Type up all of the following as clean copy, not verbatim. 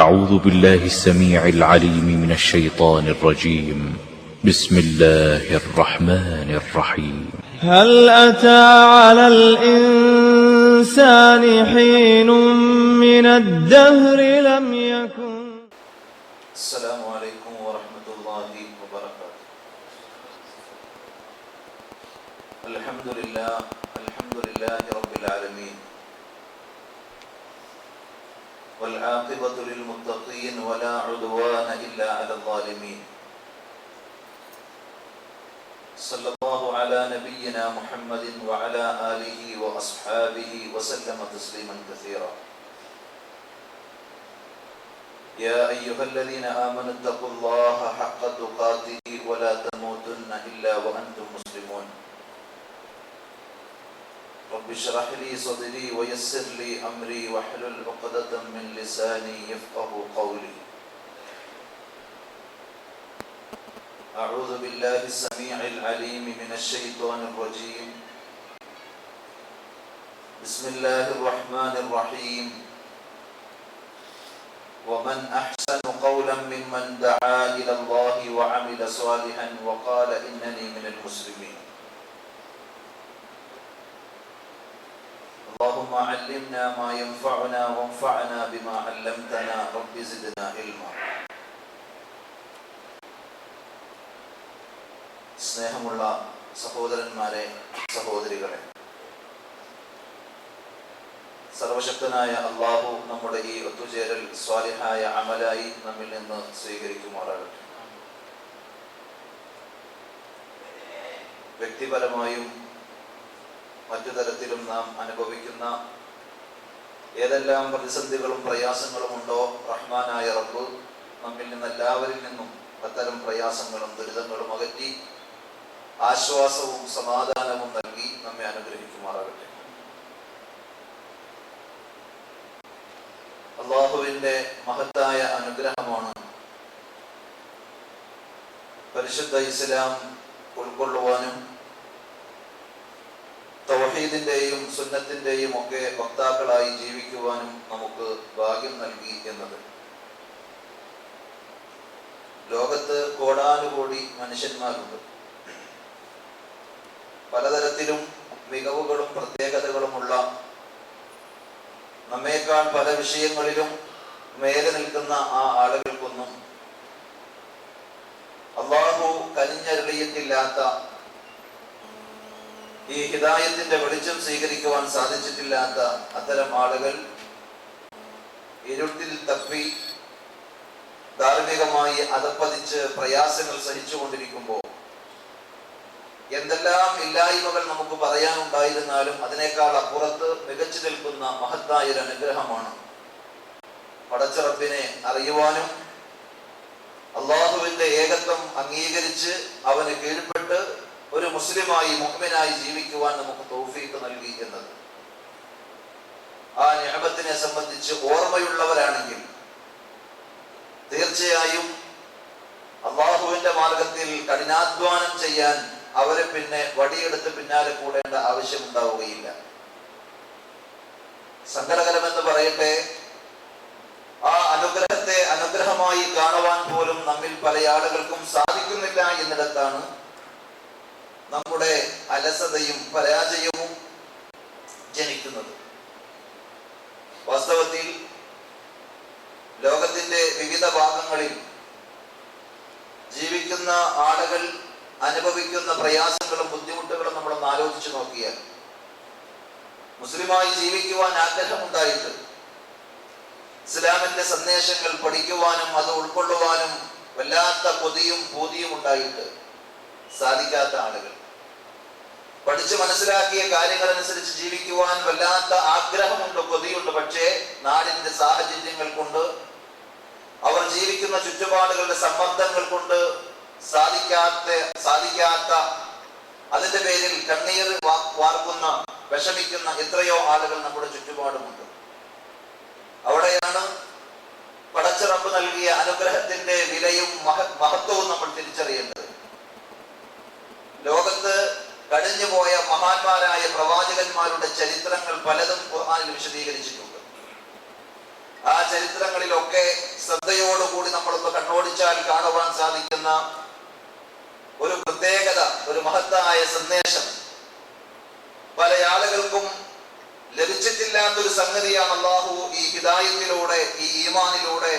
أعوذ بالله السميع العليم من الشيطان الرجيم. بسم الله الرحمن الرحيم. هل أتى على الإنسان حين من الدهر لم يكن. السلام عليكم ورحمة الله وبركاته. الحمد لله رب العالمين، والعاقبة للمتقين ولا عدوان إلا على الظالمين. صلى الله على نبينا محمد وعلى آله وأصحابه وسلم تسليما كثيرا. يا أيها الذين آمنوا اتقوا الله حق تقاته ولا تموتن إلا وأنتم مسلمون. رب اشرح لي صدري ويسر لي أمري واحلل عقدة من لساني يفقه قولي. أعوذ بالله السميع العليم من الشيطان الرجيم. بسم الله الرحمن الرحيم. ومن أحسن قولا ممن دعا إلى الله وعمل صالحا وقال إنني من المسلمين. اللهم علمنا ما ينفعنا وانفعنا بما علمتنا رب زدنا علما. സ്നേഹമുള്ള സഹോദരന്മാരെ, സഹോദരികളെ, സർവശക്തനായ അല്ലാഹു നമ്മുടെ ഈ ഒത്തുചേരൽ സ്വാലിഹായ അമലായി നമ്മിൽ നിന്ന് സ്വീകരിക്കുമാറാകട്ടെ. വ്യക്തിപരമായും മറ്റു തരത്തിലും നാം അനുഭവിക്കുന്ന ഏതെല്ലാം പ്രതിസന്ധികളും പ്രയാസങ്ങളും ഉണ്ടോ, റഹ്മാനായ റബ്ബ് നമ്മിൽ നിന്ന് എല്ലാവരിൽ നിന്നും അത്തരം പ്രയാസങ്ങളും ദുരിതങ്ങളും അകറ്റി ആശ്വാസവും സമാധാനവും നൽകി നമ്മെ അനുഗ്രഹിക്കുമാറാകട്ടെ. അല്ലാഹുവിന്റെ മഹത്തായ അനുഗ്രഹമാണ് പരിശുദ്ധ ഇസ്ലാം ഉൾക്കൊള്ളുവാനും തൗഹീദിന്റെയും സുന്നത്തിന്റെയും ഒക്കെ വക്താക്കളായി ജീവിക്കുവാനും നമുക്ക് ഭാഗ്യം നൽകി എന്നത്. ലോകത്ത് കോടാനുകോടി മനുഷ്യന്മാരുണ്ട്. പലതരത്തിലും മികവുകളും പ്രത്യേകതകളുമുള്ള, നമ്മേക്കാൾ പല വിഷയങ്ങളിലും മേലെ നിൽക്കുന്ന ആ ആളുകൾക്കൊന്നും അല്ലാഹു കനിഞ്ഞരുളിയിട്ടില്ലാത്ത, ഈ ഹിദായത്തിന്റെ വെളിച്ചം സ്വീകരിക്കുവാൻ സാധിച്ചിട്ടില്ലാത്ത അത്തരം ആളുകൾ ഇരുട്ടിൽ തപ്പി ധാർമ്മികമായി അധപ്പതിച്ച് പ്രയാസങ്ങൾ സഹിച്ചുകൊണ്ടിരിക്കുമ്പോൾ എന്തെല്ലാം ഇല്ലായ്മകൾ നമുക്ക് പറയാനുണ്ടായിരുന്നാലും അതിനേക്കാൾ അപ്പുറത്ത് മികച്ചു നിൽക്കുന്ന മഹത്തായ ഒരു അനുഗ്രഹമാണ് പടച്ച റബ്ബിനെ അറിയുവാനും അല്ലാഹുവിന്റെ ഏകത്വം അംഗീകരിച്ച് അവന് കീഴ്പ്പെട്ട് ഒരു മുസ്ലിമായി മുഅ്മിനായി ജീവിക്കുവാൻ നമുക്ക് തൗഫീഖ് നൽകി എന്നത്. ആ നിഅമത്തിനെ സംബന്ധിച്ച് ഓർമ്മയുള്ളവരാണെങ്കിൽ തീർച്ചയായും അല്ലാഹുവിന്റെ മാർഗത്തിൽ കഠിനാധ്വാനം ചെയ്യാൻ അവരെ പിന്നെ വടിയെടുത്ത് പിന്നാലെ കൂടേണ്ട ആവശ്യമുണ്ടാവുകയില്ല. സങ്കടകരമെന്ന് പറയട്ടെ, ആ അനുഗ്രഹത്തെ അനുഗ്രഹമായി കാണുവാൻ പോലും നമ്മിൽ പല ആളുകൾക്കും സാധിക്കുന്നില്ല എന്നിടത്താണ് നമ്മുടെ അലസതയും പരാജയവും ജനിക്കുന്നത്. വാസ്തവത്തിൽ ലോകത്തിന്റെ വിവിധ ഭാഗങ്ങളിൽ ജീവിക്കുന്ന ആളുകൾ അനുഭവിക്കുന്ന പ്രയാസങ്ങളും ബുദ്ധിമുട്ടുകളും നമ്മളൊന്ന് ആലോചിച്ചു നോക്കിയാൽ, മുസ്ലിമായി ജീവിക്കുവാൻ ആഗ്രഹമുണ്ടായിട്ട് ഇസ്ലാമിന്റെ സന്ദേശങ്ങൾ പഠിക്കുവാനും അത് ഉൾക്കൊള്ളുവാനും വല്ലാത്ത കൊതിയും പൂതിയും ഉണ്ടായിട്ട് സാധിക്കാത്ത ആളുകൾ, പഠിച്ച് മനസ്സിലാക്കിയ കാര്യങ്ങളനുസരിച്ച് ജീവിക്കുവാൻ വല്ലാത്ത ആഗ്രഹമുണ്ട്, കൊതിയുണ്ട്. പക്ഷേ നാടിന്റെ സാഹചര്യങ്ങൾ കൊണ്ട്, അവർ ജീവിക്കുന്ന ചുറ്റുപാടുകളുടെ സമ്മർദ്ദങ്ങൾ കൊണ്ട് സാധിക്കാത്ത അതിന്റെ പേരിൽ കണ്ണീർ വാർക്കുന്ന, വിഷമിക്കുന്ന എത്രയോ ആളുകൾ നമ്മുടെ ചുറ്റുപാടുമുണ്ട്. അവിടെയാണ് പടച്ച റബ്ബ് നൽകിയ അനുഗ്രഹത്തിന്റെ വിലയും മഹത്വവും നമ്മൾ തിരിച്ചറിയേണ്ടത്. ലോകത്ത് കഴിഞ്ഞുപോയ മഹാന്മാരായ പ്രവാചകന്മാരുടെ ചരിത്രങ്ങൾ പലതും ഖുർആനിൽ വിശദീകരിച്ചിട്ടുണ്ട്. ആ ചരിത്രങ്ങളിലൊക്കെ ശ്രദ്ധയോടുകൂടി നമ്മളൊന്ന് കണ്ണോടിച്ചാൽ കാണുവാൻ സാധിക്കുന്ന ഒരു പ്രത്യേകത, ഒരു മഹത്തായ സന്ദേശം, പല ആളുകൾക്കും ലഭിച്ചിട്ടില്ലാത്തൊരു സംഗതിയാണ് അല്ലാഹു ഈ ഹിദായത്തിലൂടെ, ഈ ഈമാനിലൂടെ,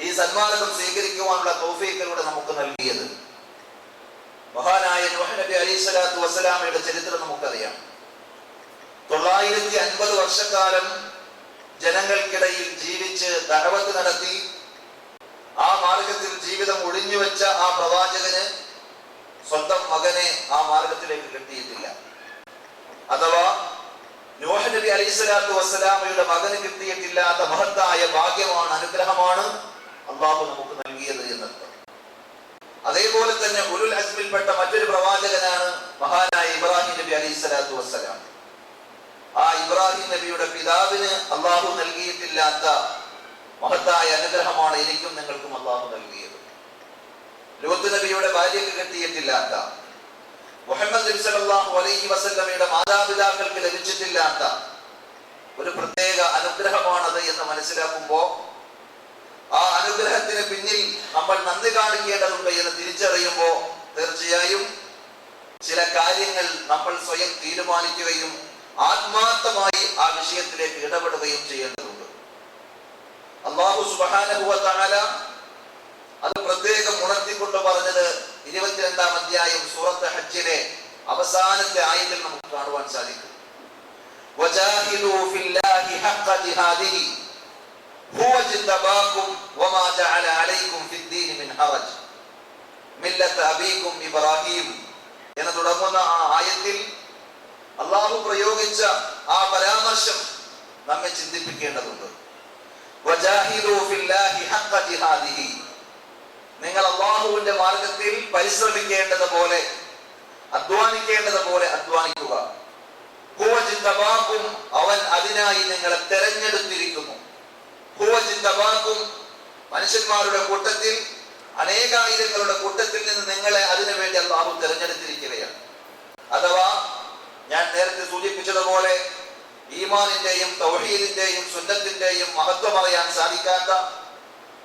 ഈ സന്മാർഗം സ്വീകരിക്കുവാനുള്ള തൗഫീഖിലൂടെ നമുക്ക് നൽകിയത്. മഹാനായ നൂഹ് നബി അലൈഹിസ്സലാത്തു വസ്സലാമയുടെ ചരിത്രം നമുക്കറിയാം. 950 വർഷക്കാലം ജനങ്ങൾക്കിടയിൽ ജീവിച്ച് ദഅവത്ത് നടത്തി ആ മാർഗത്തിൽ ജീവിതം ഒഴിഞ്ഞുവെച്ച ആ പ്രവാചകന് സ്വന്തം മകനെ ആ മാർഗത്തിലേക്ക് കിട്ടിയിട്ടില്ല. അഥവാ നൂഹ് നബി അലൈഹിസ്സലാത്തു വസ്സലാമയുടെ മകന് കിട്ടിയിട്ടില്ലാത്ത മഹത്തായ ഭാഗ്യമാണ്, അനുഗ്രഹമാണ് അല്ലാഹു നമുക്ക് നൽകിയത് എന്നർത്ഥം. അതേപോലെ തന്നെ ഉലുൽ അസ്മിൽപ്പെട്ട മറ്റൊരു പ്രവാചകനാണ് മഹാനായ ഇബ്രാഹിം നബി അലൈഹിസ്സലാത്തു വസ്സലാം. ആ ഇബ്രാഹിം നബിയുടെ പിതാവിന് അല്ലാഹു നൽകിയിട്ടില്ലാത്ത മഹത്തായ അനുഗ്രഹമാണ് എനിക്കും നിങ്ങൾക്കും അല്ലാഹു നൽകിയത്. ലൂത്ത് നബിയുടെ ഭാര്യയ്ക്ക് കിട്ടിയിട്ടില്ലാത്ത, മുഹമ്മദ് നബി സല്ലല്ലാഹു അലൈഹി വസല്ലമയുടെ മാതാപിതാക്കൾക്ക് ലഭിച്ചിട്ടില്ലാത്ത ഒരു പ്രത്യേക അനുഗ്രഹമാണത് എന്ന് മനസ്സിലാക്കുമ്പോൾ ആ അനുഗ്രഹത്തിന് പിന്നിൽ നമ്മൾ നന്ദി കാണിക്കേണ്ടതുണ്ട് എന്ന് തിരിച്ചറിയുമ്പോൾ തീർച്ചയായും ചില കാര്യങ്ങൾ നമ്മൾ സ്വയം തീരുമാനിക്കുകയും ആത്മാർത്ഥമായി ആ വിഷയത്തിലേക്ക് ഇടപെടുകയും ചെയ്യേണ്ടതുണ്ട്. അല്ലാഹു സുബ്ഹാനഹു വ തആല അത് പ്രത്യേകം ഉണർത്തിക്കൊണ്ട് പറഞ്ഞത് 22-ാം അധ്യായം സൂറത്ത് ഹജ്ജിലെ അവസാനത്തെ ആയത്തിൽ നമുക്ക് കാണുവാൻ സാധിക്കും. വജാഹിദു ഫില്ലാഹി ഹഖ്ഖ ജിഹാദിഹി ഹുവ ജിതബാകും വമാ ജഅല അലൈക്കും ഫിദ്ദീനി മിൻ ഹറജ് മില്ലത അബീകും ഇബ്രാഹിം എന്ന് തുടങ്ങുന്ന ആ ആയത്തിൽ അല്ലാഹു പ്രയോഗിച്ച ആ പരാമർശം നമ്മെ ചിന്തിപ്പിക്കേണ്ടതുണ്ട്. വജാഹിദു ഫില്ലാഹി ഹഖ്ഖ ജിഹാദിഹി, നിങ്ങൾ അല്ലാഹുവിന്റെ മാർഗത്തിൽ പരിശ്രമിക്കേണ്ടതുപോലെ, അധ്വാനിക്കേണ്ടതുപോലെ അധ്വാനിക്കുക. ഹുവ ജിതബാകും, അവൻ അതിനായി നിങ്ങളെ തെരഞ്ഞെടുത്തിരിക്കുന്നു. ഹുവ ജിതബാകും, മനുഷ്യന്മാരുടെ കൂട്ടത്തിൽ, അനേകായിരങ്ങളുടെ കൂട്ടത്തിൽ നിന്ന് നിങ്ങളെ അതിനു വേണ്ടി അല്ലാഹു തെരഞ്ഞെടുത്തിരിക്കുകയാണ്. അഥവാ ഞാൻ നേരത്തെ സൂചിപ്പിച്ചതുപോലെ ഈമാനിന്റെയും തൗഹീദിന്റെയും സുന്നത്തിന്റെയും മഹത്വം അറിയാൻ സാധിക്കാത്ത,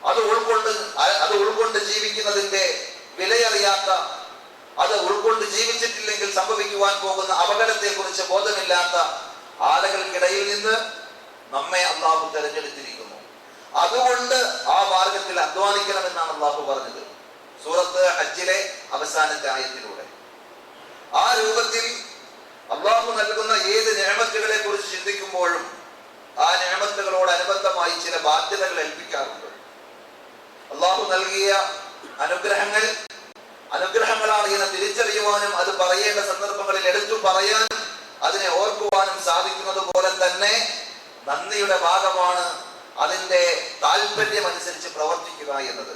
അത് ഉൾക്കൊണ്ട് ജീവിക്കുന്നതിന്റെ വിലയറിയാത്ത, അത് ഉൾക്കൊണ്ട് ജീവിച്ചിട്ടില്ലെങ്കിൽ സംഭവിക്കുവാൻ പോകുന്ന അപകടത്തെ കുറിച്ച് ബോധമില്ലാത്ത ആളുകൾക്കിടയിൽ നിന്ന് നമ്മെ അല്ലാഹു തെരഞ്ഞെടുത്തിരിക്കുന്നു. അതുകൊണ്ട് ആ മാർഗത്തിൽ അധ്വാനിക്കണമെന്നാണ് അല്ലാഹു പറഞ്ഞത് സൂറത്ത് ഹജ്ജിലെ അവസാനത്തെ ആയത്തിലൂടെ. ആ രൂപത്തിൽ അല്ലാഹു നൽകുന്ന ഏത് നിഅമത്തുകളെ കുറിച്ച് ചിന്തിക്കുമ്പോഴും ആ നിഅമത്തുകളോട് അനുബന്ധമായി ചില ബാധ്യതകൾ ഏൽപ്പിക്കാറുണ്ട്. അല്ലാഹു നൽകിയ അനുഗ്രഹങ്ങളാണ് എന്ന് തിരിച്ചറിയുവാനും അത് പറയേണ്ട സന്ദർഭങ്ങളിൽ എടുത്തു പറയാനും അതിനെ ഓർക്കുവാനും സാധിക്കുന്നത് പോലെ തന്നെ നന്ദിയുടെ ഭാഗമാണ് അതിന്റെ താല്പര്യം അനുസരിച്ച് പ്രവർത്തിക്കുക എന്നത്.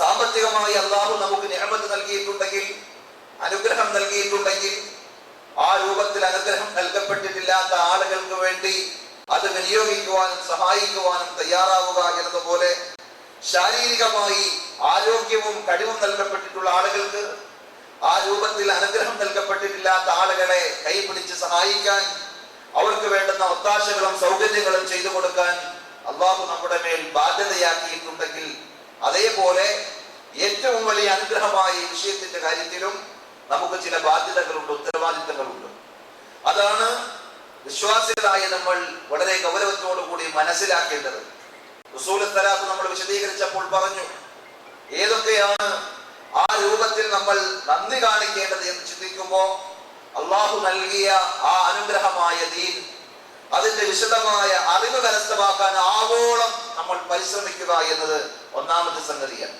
സാമ്പത്തികമായി അല്ലാഹു നമുക്ക് നിഅമത്ത് നൽകിയിട്ടുണ്ടെങ്കിൽ, അനുഗ്രഹം നൽകിയിട്ടുണ്ടെങ്കിൽ, ആ രൂപത്തിൽ അനുഗ്രഹം നൽകപ്പെട്ടിട്ടില്ലാത്ത ആളുകൾക്ക് വേണ്ടി അത് വിനിയോഗിക്കുവാനും സഹായിക്കുവാനും തയ്യാറാവുക എന്നതുപോലെ ശാരീരികമായി ആരോഗ്യവും കഴിവും നൽകപ്പെട്ടിട്ടുള്ള ആളുകൾക്ക് ആ രൂപത്തിൽ അനുഗ്രഹം നൽകപ്പെട്ടിട്ടില്ലാത്ത ആളുകളെ കൈപിടിച്ച് സഹായിക്കാൻ, അവർക്ക് വേണ്ടുന്ന ഒത്താശകളും സൗകര്യങ്ങളും ചെയ്തു കൊടുക്കാൻ അല്ലാഹു നമ്മുടെ മേൽ ബാധ്യതയാക്കിയിട്ടുണ്ടെങ്കിൽ, അതേപോലെ ഏറ്റവും വലിയ അനുഗ്രഹമായ ഈ വിഷയത്തിന്റെ കാര്യത്തിലും നമുക്ക് ചില ബാധ്യതകളുണ്ട്, ഉത്തരവാദിത്തങ്ങളുണ്ട്. അതാണ് വിശ്വാസികളായ നമ്മൾ വളരെ ഗൗരവത്തോടു കൂടി മനസ്സിലാക്കേണ്ടത്. ഉസൂൽ സലാത്ത് നമ്മൾ വിശദീകരിച്ചപ്പോൾ പറഞ്ഞു ഏതൊക്കെയാണ് ആ രൂപത്തിൽ നമ്മൾ നന്ദി കാണിക്കേണ്ടത് എന്ന് ചിന്തിക്കുമ്പോൾ അല്ലാഹു നൽകിയ ആ അനുഗ്രഹമായ ദീൻ, അതിന്റെ വിശദമായ അറിവ് കരസ്ഥമാക്കാൻ ആവോളം നമ്മൾ പരിശ്രമിക്കുക എന്നത് ഒന്നാമത്തെ സംഗതിയാണ്.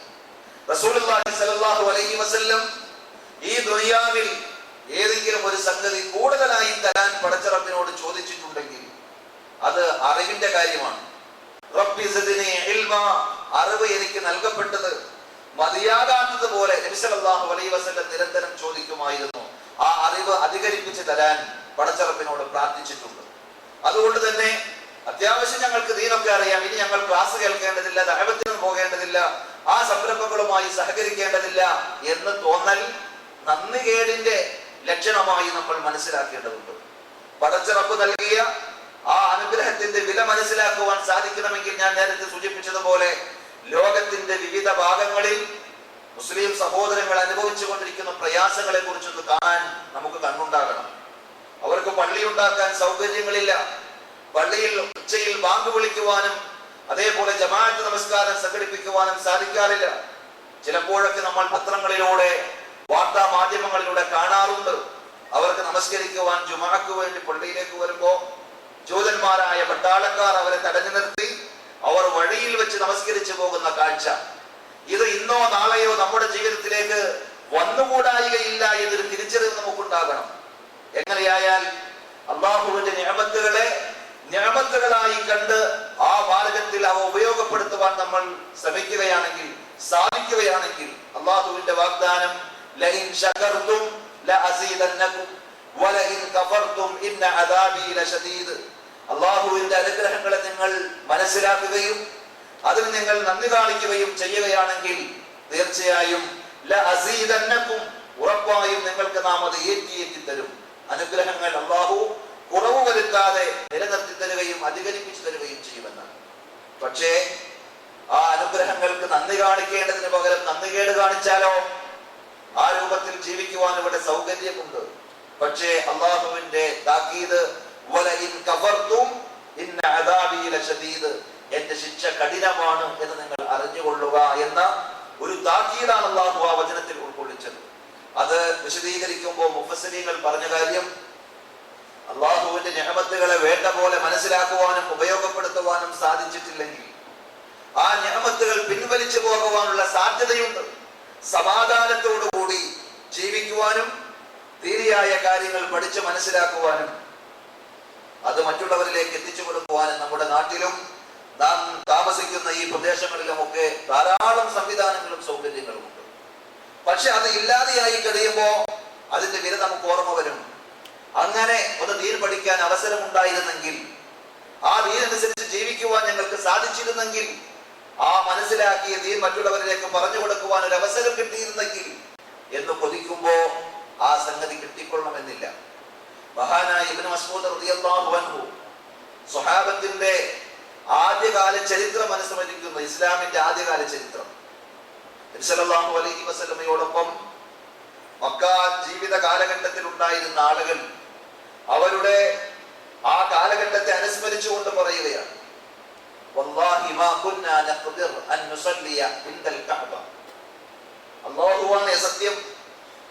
റസൂലുള്ളാഹി സ്വല്ലല്ലാഹു അലൈഹി വസല്ലം ഈ ദുനിയാവിൽ ഏതെങ്കിലും ഒരു സംഗതി കൂടുതലായി തരാൻ പടച്ച റബ്ബിനോട് ചോദിച്ചിട്ടുണ്ടെങ്കിൽ അത് അറിവിന്റെ കാര്യമാണ്. റബ്ബി സിദ്നി ഇൽമാ, അറിവ് എനിക്ക് നൽകപ്പെട്ടത് മതിയാകാത്തതുപോലെ നബി സല്ലല്ലാഹു അലൈഹി വസല്ലം നിരന്തരം ചോദിക്കുമായിരുന്നു. ആ അറിവ് അധികരിപ്പിച്ച് തരാൻ പടച്ച റബ്ബിനോട് പ്രാർത്ഥിച്ചിട്ടുണ്ട്. അതുകൊണ്ട് തന്നെ അത്യാവശ്യം ഞങ്ങൾക്ക് ദീനൊക്കെ അറിയാം, ഇനി ഞങ്ങൾ ക്ലാസ് കേൾക്കേണ്ടതില്ല, ദഅവത്തിന് പോകേണ്ടതില്ല, ആ സംരംഭങ്ങളുമായി സഹകരിക്കേണ്ടതില്ല എന്ന് തോന്നൽ നന്ദികേടിന്റെ ലക്ഷണമായി നമ്മൾ മനസ്സിലാക്കേണ്ടതുണ്ട്. പടച്ച റബ്ബ് നൽകിയ ആ അനുഗ്രഹത്തിന്റെ വില മനസ്സിലാക്കുവാൻ സാധിക്കണമെങ്കിൽ ഞാൻ നേരത്തെ സൂചിപ്പിച്ചതുപോലെ വിവിധ ഭാഗങ്ങളിൽ മുസ്ലിം സഹോദരങ്ങൾ അനുഭവിച്ചു കൊണ്ടിരിക്കുന്ന പ്രയാസങ്ങളെ കുറിച്ചൊന്ന് കാണാൻ നമുക്ക് കണ്ണുണ്ടാകണം. അവർക്ക് പള്ളി ഉണ്ടാക്കാൻ സൗകര്യങ്ങളില്ല. പള്ളിയിൽ ഉച്ചയിൽ ബാങ്ക് വിളിക്കുവാനും അതേപോലെ ജമാഅത്ത് നമസ്കാരം സംഘടിപ്പിക്കുവാനും സാധിക്കാറില്ല. ചിലപ്പോഴൊക്കെ നമ്മൾ പത്രങ്ങളിലൂടെ വാർത്താ മാധ്യമങ്ങളിലൂടെ കാണാറുണ്ട്. അവർക്ക് നമസ്കരിക്കുവാൻ ജുമാക്ക് വേണ്ടി പള്ളിയിലേക്ക് വരുമ്പോ ജൂതന്മാരായ പട്ടാളക്കാർ അവരെ തടഞ്ഞു നിർത്തി അവർ വഴിയിൽ വെച്ച് നമസ്കരിച്ചു പോകുന്ന കാഴ്ച. ഇത് ഇന്നോ നാളെയോ നമ്മുടെ ജീവിതത്തിലേക്ക് വന്നുകൂടായികയില്ല എന്നൊരു തിരിച്ചറിവ് നമുക്കുണ്ടാകണം. എങ്ങനെയായാൽ അള്ളാഹുവിന്റെ നിഅമത്തുകളെ നിഅമത്തുകളായി കണ്ട് ആ മാർഗത്തിൽ അവ ഉപയോഗപ്പെടുത്തുവാൻ നമ്മൾ ശ്രമിക്കുകയാണെങ്കിൽ, സാധിക്കുകയാണെങ്കിൽ, അള്ളാഹുവിന്റെ വാഗ്ദാനം ലഇൻ ശകർതും ലഅസീദന്നകും വലഇൻ കഫർതും ഇന്ന അദാബി ലശദീദ്. അള്ളാഹുവിന്റെ അനുഗ്രഹങ്ങളെ നിങ്ങൾ മനസ്സിലാക്കുകയും അതിന് നിങ്ങൾ നന്ദി കാണിക്കുകയും ചെയ്യുകയാണെങ്കിൽ തീർച്ചയായും ലഅസീദന്നകും, ഉറപ്പായും നിങ്ങൾക്ക് നാം അത് ഏറ്റി തരും. അനുഗ്രഹങ്ങൾ അള്ളാഹു കുറവ് വരുത്താതെ നിലനിർത്തി തരുകയും അധികരിപ്പിച്ചു തരുകയും ചെയ്യുമെന്നാണ്. പക്ഷേ ആ അനുഗ്രഹങ്ങൾക്ക് നന്ദി കാണിക്കേണ്ടതിന് പകരം നന്ദികേട് കാണിച്ചാലോ? ആ രൂപത്തിൽ ജീവിക്കുവാൻ ഇവിടെ സൗകര്യമുണ്ട്. പക്ഷേ അള്ളാഹുവിന്റെ താക്കീത് വലഇൻ കഫർതും ഇന്ന അദാബി ലശദീദ്, എന്റെ ശിക്ഷ കഠിനമാണ് എന്ന് നിങ്ങൾ അറിഞ്ഞുകൊള്ളുക എന്ന ഒരു താക്കീതാണ് അള്ളാഹു ആ വചനത്തിൽ ഉൾക്കൊള്ളിച്ചത്. അത് വിശദീകരിക്കുമ്പോൾ മുഫസ്സിരീങ്ങൾ പറഞ്ഞ കാര്യം, അള്ളാഹുവിന്റെ നിഅമത്തുകളെ വേണ്ട പോലെ മനസ്സിലാക്കുവാനും ഉപയോഗപ്പെടുത്തുവാനും സാധിച്ചിട്ടില്ലെങ്കിൽ ആ നിഅമത്തുകൾ പിൻവലിച്ചു പോകുവാനുള്ള സാധ്യതയുണ്ട്. സമാധാനത്തോടുകൂടി ജീവിക്കുവാനും തീരിയായ കാര്യങ്ങൾ പഠിച്ച് മനസ്സിലാക്കുവാനും അത് മറ്റുള്ളവരിലേക്ക് എത്തിച്ചു കൊടുക്കുവാനും നമ്മുടെ നാട്ടിലും നാം താമസിക്കുന്ന ഈ പ്രദേശങ്ങളിലുമൊക്കെ ധാരാളം സംവിധാനങ്ങളും സൗകര്യങ്ങളും ഉണ്ട്. പക്ഷെ അത് ഇല്ലാതെയായി കഴിയുമ്പോ അതിന്റെ വില നമുക്ക് ഓർമ്മ വരും. അങ്ങനെ ഒന്ന് ദീൻ പഠിക്കാൻ അവസരമുണ്ടായിരുന്നെങ്കിൽ, ആ ദീനനുസരിച്ച് ജീവിക്കുവാൻ ഞങ്ങൾക്ക് സാധിച്ചിരുന്നെങ്കിൽ, ആ മനസ്സിലാക്കിയ ദീൻ മറ്റുള്ളവരിലേക്ക് പറഞ്ഞു കൊടുക്കുവാൻ ഒരു അവസരം കിട്ടിയിരുന്നെങ്കിൽ എന്ന് കൊതിക്കുമ്പോ ആ സംഗതി കിട്ടിക്കൊള്ളണമെന്നില്ല. മഹാനായ ഇബ്നു മസ്ഊദ് റളിയല്ലാഹു അൻഹു സ്വഹാബത്തിന്റെ ആദ്യകാല ചരിത്രം അനുസ്മരിക്കുന്ന, ഇസ്ലാമിന്റെ ആദ്യകാല ചരിത്രം, നബി സല്ലല്ലാഹു അലൈഹി വസല്ലമയോടൊപ്പം മക്ക ജീവിത കാലഘട്ടത്തിൽ ഉണ്ടായിരുന്ന ആളുകൾ അവരുടെ ആ കാലഘട്ടത്തെ അനുസ്മരിച്ചുകൊണ്ട് പറയുകയാണ്, വല്ലാഹി മാ കുന്നാ നഖ്ദിർ അൻ നുസല്ലിയ ഇൻദൽ കഅബ. അല്ലാഹുവാണ് സത്യം,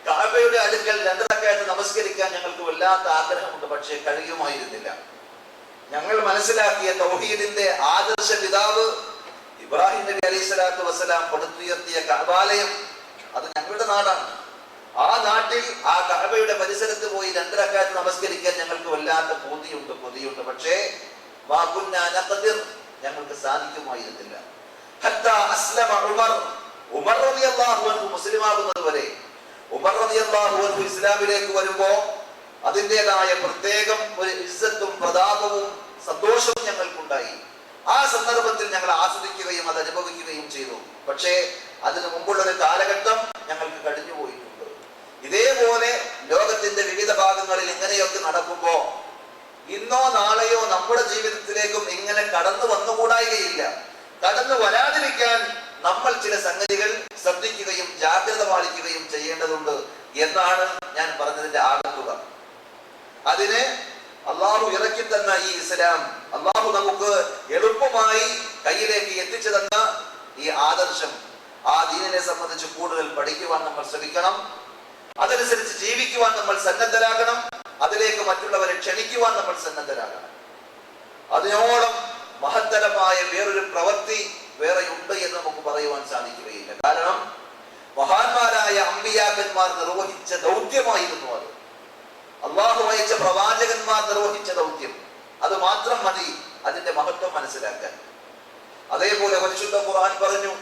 കഅബയുടെ അടുക്കൽ 2 റക്അത്ത് നമസ്കരിക്കാൻ ഞങ്ങൾക്ക് വല്ലാത്ത ആഗ്രഹമുണ്ട്, പക്ഷേ കഴിയുമായിരുന്നില്ല. ഞങ്ങൾ മനസ്സിലാക്കിയ തൗഹീദിന്റെ ആദർശ പിതാവ് ഇബ്രാഹിം നബി അലൈഹിസ്സലാത്തു വസ്സലാം പടുത്തുയർത്തിയ കഅബാലയം അത് ഞങ്ങളുടെ നാടാണ്. ആ നാട്ടിൽ ആ കഅബയുടെ പരിസരത്ത് പോയി 2 റക്അത്ത് നമസ്കരിക്കാൻ ഞങ്ങൾക്ക് വല്ലാത്ത കൊതിയുണ്ട്. പക്ഷേ മാ കുന്നാ നഖ്ദിർ, ഞങ്ങൾക്ക് സാധിക്കുമായിരുന്നില്ല. ഹത്താ അസ്ലമ ഉമർ റളിയല്ലാഹു അൻഹു മുസ്ലിമാകുന്നത് വരെ. ഉമർ റളിയല്ലാഹു അൻഹു ഇസ്ലാമിലേക്ക് വരുമ്പോ അതിൻ്റെതായ പ്രത്യേകം ഒരു ഇസ്സത്തും പ്രതാപവും സന്തോഷവും ഞങ്ങൾക്കുണ്ടായി. ആ സന്ദർഭത്തിൽ ഞങ്ങൾ ആസ്വദിക്കുകയും അത് അനുഭവിക്കുകയും ചെയ്തു. പക്ഷേ അതിനു മുമ്പുള്ള ഒരു കാലഘട്ടം ഞങ്ങൾക്ക് കഴിഞ്ഞുപോയിട്ടുണ്ട്. ഇതേപോലെ ലോകത്തിന്റെ വിവിധ ഭാഗങ്ങളിൽ ഇങ്ങനെയൊക്കെ നടക്കുമ്പോ ഇന്നോ നാളെയോ നമ്മുടെ ജീവിതത്തിലേക്കും ഇങ്ങനെ കടന്നു വന്നുകൂടായികയില്ല. കടന്നു വരാതിരിക്കാൻ നമ്മൾ ചില സംഗതികൾ ശ്രദ്ധിക്കുകയും ജാഗ്രത പാലിക്കുകയും ചെയ്യേണ്ടതുണ്ട് എന്നാണ് ഞാൻ പറഞ്ഞതിന്റെ ആകത്തുക. അതിന് അള്ളാഹു ഇറക്കി തന്ന ഈ ഇസ്ലാം, അള്ളാഹു നമുക്ക് എളുപ്പമായി കയ്യിലേക്ക് എത്തിച്ചു തന്ന ഈ ആദർശം, ആ ദീനിനെ സംബന്ധിച്ച് കൂടുതൽ പഠിക്കുവാൻ നമ്മൾ ശ്രമിക്കണം. അതനുസരിച്ച് ജീവിക്കുവാൻ നമ്മൾ സന്നദ്ധരാകണം. അതിലേക്ക് മറ്റുള്ളവരെ ക്ഷണിക്കുവാൻ നമ്മൾ സന്നദ്ധരാകണം. അതിനോളം മഹത്തരമായ വേറൊരു പ്രവൃത്തി വേറെയുണ്ട് എന്ന് നമുക്ക് പറയുവാൻ സാധിക്കുകയില്ല. കാരണം മഹാന്മാരായ അമ്പിയാക്കന്മാർ നിർവഹിച്ച ദൗത്യമായിരുന്നു അത്. അള്ളാഹു അയച്ച പ്രവാചകന്മാർ നിർവഹിച്ച ദൗത്യം. അത് മാത്രം മതി അതിന്റെ മഹത്വം മനസ്സിലാക്കാൻ. അതേപോലെ പരിശുദ്ധ ഖുർആൻ പറഞ്ഞു,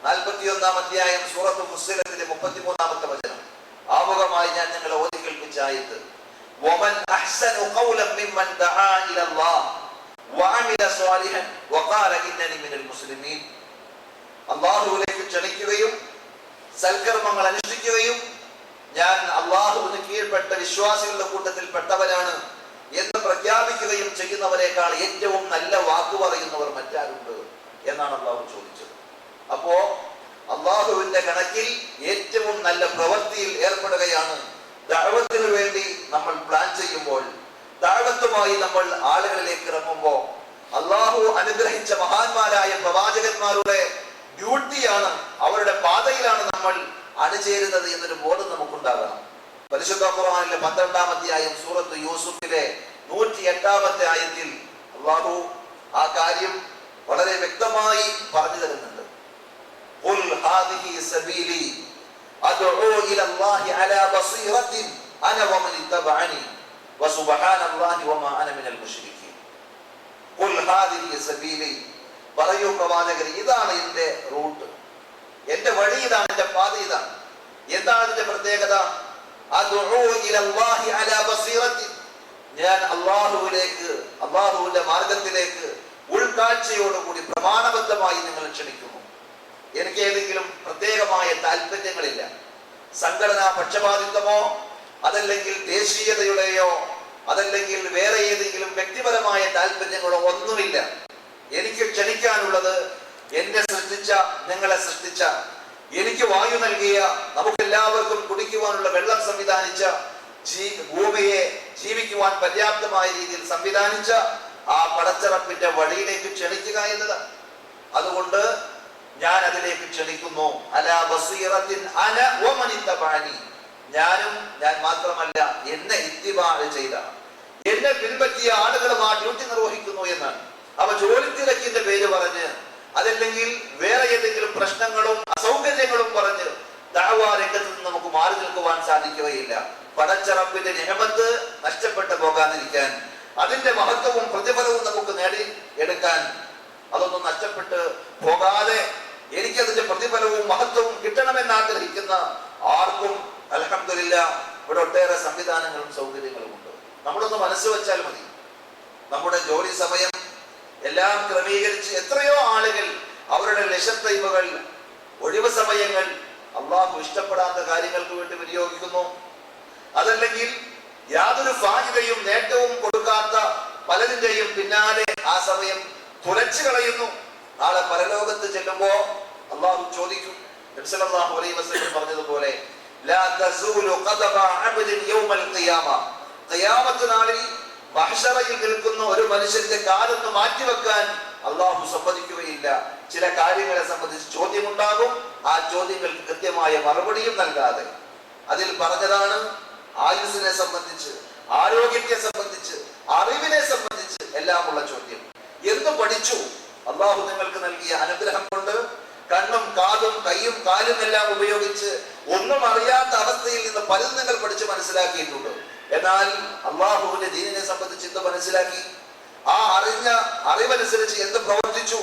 41-ാം അധ്യായം സൂറത്ത് ഫുസ്സിലത്തിലെ 33-ാമത്തെ വചനം ആമുഖമായി ഞാൻ നിങ്ങളെ ഓതി കേൾപ്പിച്ച ആയത്ത്, വമൻ അഹ്സനു ഖൗലൻ മിമ്മൻ ദആ ഇലല്ലാഹ് വഅമില സ്വാലിഹൻ വഖാല ഇന്നനി മിനൽ മുസ്ലിമീൻ. അല്ലാഹുവിലേക്ക് ക്ഷണിക്കുകയും സൽക്കർമ്മങ്ങൾ അനുഷ്ഠിക്കുകയും ഞാൻ അല്ലാഹുവിന് കീഴ്പ്പെട്ട വിശ്വാസികളുടെ കൂട്ടത്തിൽ പെട്ടവനാണ് എന്ന് പ്രഖ്യാപിക്കുകയും ചെയ്യുന്നവരെക്കാൾ ഏറ്റവും നല്ല വാക്കു പറയുന്നവർ മറ്റാരുണ്ട് എന്നാണ് അല്ലാഹു ചോദിച്ചത്. അപ്പോ അള്ളാഹുവിന്റെ കണക്കിൽ ഏറ്റവും നല്ല പ്രവൃത്തിയിൽ ഏർപ്പെടുകയാണ് ദഅവത്തിന് വേണ്ടി നമ്മൾ പ്ലാൻ ചെയ്യുമ്പോൾ, ദഅവത്തുമായി നമ്മൾ ആളുകളിലേക്ക് ഇറങ്ങുമ്പോൾ അള്ളാഹു അനുഗ്രഹിച്ച മഹാന്മാരായ പ്രവാചകന്മാരുടെ ഡ്യൂട്ടിയാണ്, അവരുടെ പാതയിലാണ് നമ്മൾ അണിചേരുന്നത് എന്നൊരു ബോധം നമുക്കുണ്ടാകണം. പരിശുദ്ധ ഖുർആനിലെ 12-ാം അധ്യായം സൂറത്ത് യൂസുഫിലെ 108-ാമത്തെ ആയത്തിൽ അള്ളാഹു ആ കാര്യം വളരെ വ്യക്തമായി പറഞ്ഞു തരുന്നുണ്ട്. ഖുൽ ഹാദിഹി സബീലി അദ്ഉ ഇലല്ലാഹി അലാ ബസീറത്തിൻ അന വമൻ ഇത്തബഅനി വസുബ്ഹാനല്ലാഹി വമാ അന മിനൽ മുശ്രിക്കീൻ. ഖുൽ ഹാദിഹി സബീലി, പറയൂ പ്രവാചകരെ, ഇതാണ് എന്റെ റൂട്ട്, എന്റെ വഴി ഇതാണ്, എന്റെ പാത ഇതാണ്. എന്താണ് അതിന്റെ പ്രത്യേകത? അദ്ഉ ഇലല്ലാഹി അലാ ബസീറത്തിൻ, ഞാൻ അള്ളാഹുവിലേക്ക്, അള്ളാഹുവിന്റെ മാർഗത്തിലേക്ക് ഉൾക്കാഴ്ചയോടുകൂടി പ്രമാണബദ്ധമായി നിങ്ങൾ ക്ഷണിക്കുന്നു. എനിക്ക് ഏതെങ്കിലും പ്രത്യേകമായ താല്പര്യങ്ങളില്ല. സംഘടനാ പക്ഷപാതിത്വമോ അതല്ലെങ്കിൽ ദേശീയതയുടെയോ അതല്ലെങ്കിൽ വേറെ ഏതെങ്കിലും വ്യക്തിപരമായ താല്പര്യങ്ങളോ ഒന്നുമില്ല. എനിക്ക് ക്ഷണിക്കാനുള്ളത് എന്നെ സൃഷ്ടിച്ച, നിങ്ങളെ സൃഷ്ടിച്ച, എനിക്ക് വായു നൽകിയ, നമുക്കെല്ലാവർക്കും കുടിക്കുവാനുള്ള വെള്ളം സംവിധാനിച്ച, ഭൂമിയെ ജീവിക്കുവാൻ പര്യാപ്തമായ രീതിയിൽ സംവിധാനിച്ച ആ പടച്ചറപ്പിന്റെ വഴിയിലേക്ക് ക്ഷണിക്കുക എന്നതാണ്. അതുകൊണ്ട് ഞാൻ അതിലേക്ക് ക്ഷണിക്കുന്നു. അലാ ബസീറത്തിൻ അന വമൻ ഇത്തബഅനി, ഞാനും, ഞാൻ മാത്രമല്ല എന്നെ ഇത്തിബാ ചെയ്ത, എന്നെ പിൻപറ്റിയ ആളുകളും ആ ഡ്യൂട്ടി നിർവഹിക്കുന്നു എന്നാണ്. അവ ജോലി തിരക്കിന്റെ പേര് പറഞ്ഞ് അതല്ലെങ്കിൽ വേറെ ഏതെങ്കിലും പ്രശ്നങ്ങളും അസൗകര്യങ്ങളും പറഞ്ഞ് ദഅവാ രംഗത്ത് നിന്ന് നമുക്ക് മാറി നിൽക്കുവാൻ സാധിക്കുകയില്ല. പടച്ചറപ്പിന്റെ നിഅമത്ത് നഷ്ടപ്പെട്ടു പോകാതിരിക്കാൻ, അതിന്റെ മഹത്വവും പ്രതിഫലവും നമുക്ക് നേടി എടുക്കാൻ, അതൊന്നും നഷ്ടപ്പെട്ട് പോകാതെ എനിക്കതിന്റെ പ്രതിഫലവും മഹത്വവും കിട്ടണമെന്ന് ആഗ്രഹിക്കുന്ന ആർക്കും അൽഹംദുലില്ലാഹ് ഇവിടെ ഒട്ടേറെ സംവിധാനങ്ങളും സൗകര്യങ്ങളും ഉണ്ട്. നമ്മളൊന്ന് മനസ്സ് വെച്ചാൽ മതി. നമ്മുടെ ജോലി സമയം എല്ലാം ക്രമീകരിച്ച് എത്രയോ ആളുകൾ അവരുടെ ലെഷർ ടൈമുകൾ, ഒഴിവ് സമയങ്ങൾ അള്ളാഹു ഇഷ്ടപ്പെടാത്ത കാര്യങ്ങൾക്ക് വേണ്ടി വിനിയോഗിക്കുന്നു. അതല്ലെങ്കിൽ യാതൊരു ഫായിദയും നേട്ടവും കൊടുക്കാത്ത പലതിന്റെയും പിന്നാലെ ആ സമയം തുലച്ചു കളയുന്നു. നാളെ പരലോകത്ത് ചെല്ലുമ്പോ അള്ളാഹു ചോദിക്കും, നബി സല്ലല്ലാഹു അലൈഹി വസല്ലം പറഞ്ഞതുപോലെ, ലാ തസൂലു ഖദമ അബ്ദിൻ യൗമൽ ഖിയാമ, ഖിയാമത്ത് നാളിൽ മഹ്ശറയിൽ നിൽക്കുന്ന ഒരു മനുഷ്യന്റെ കാലൊന്ന് മാറ്റിവെക്കാൻ അള്ളാഹു സമ്മതിക്കുകയില്ല. ചില കാര്യങ്ങളെ സംബന്ധിച്ച് ചോദ്യമുണ്ടാകും. ആ ചോദ്യങ്ങൾക്ക് കൃത്യമായ മറുപടിയും നൽകാതെ, അതിൽ പറഞ്ഞതാണ് ആയുസ്സിനെ സംബന്ധിച്ച്, ആരോഗ്യത്തെ സംബന്ധിച്ച്, അറിവിനെ സംബന്ധിച്ച് എല്ലാമുള്ള ചോദ്യം. എന്ത് പഠിച്ചു? അള്ളാഹു നിങ്ങൾക്ക് നൽകിയ അനുഗ്രഹം കൊണ്ട് കണ്ണും കാതും കൈയും കാലും എല്ലാം ഉപയോഗിച്ച് ഒന്നും അറിയാത്ത അവസ്ഥയിൽ നിന്ന് പലതും നിങ്ങൾ പഠിച്ച് മനസ്സിലാക്കിയിട്ടുണ്ട്. എന്നാൽ അള്ളാഹുവിന്റെ ദീനിനെ സംബന്ധിച്ച് എന്ത് മനസ്സിലാക്കി? ആ അറിഞ്ഞ അറിവനുസരിച്ച് എന്ത് പ്രവർത്തിച്ചു?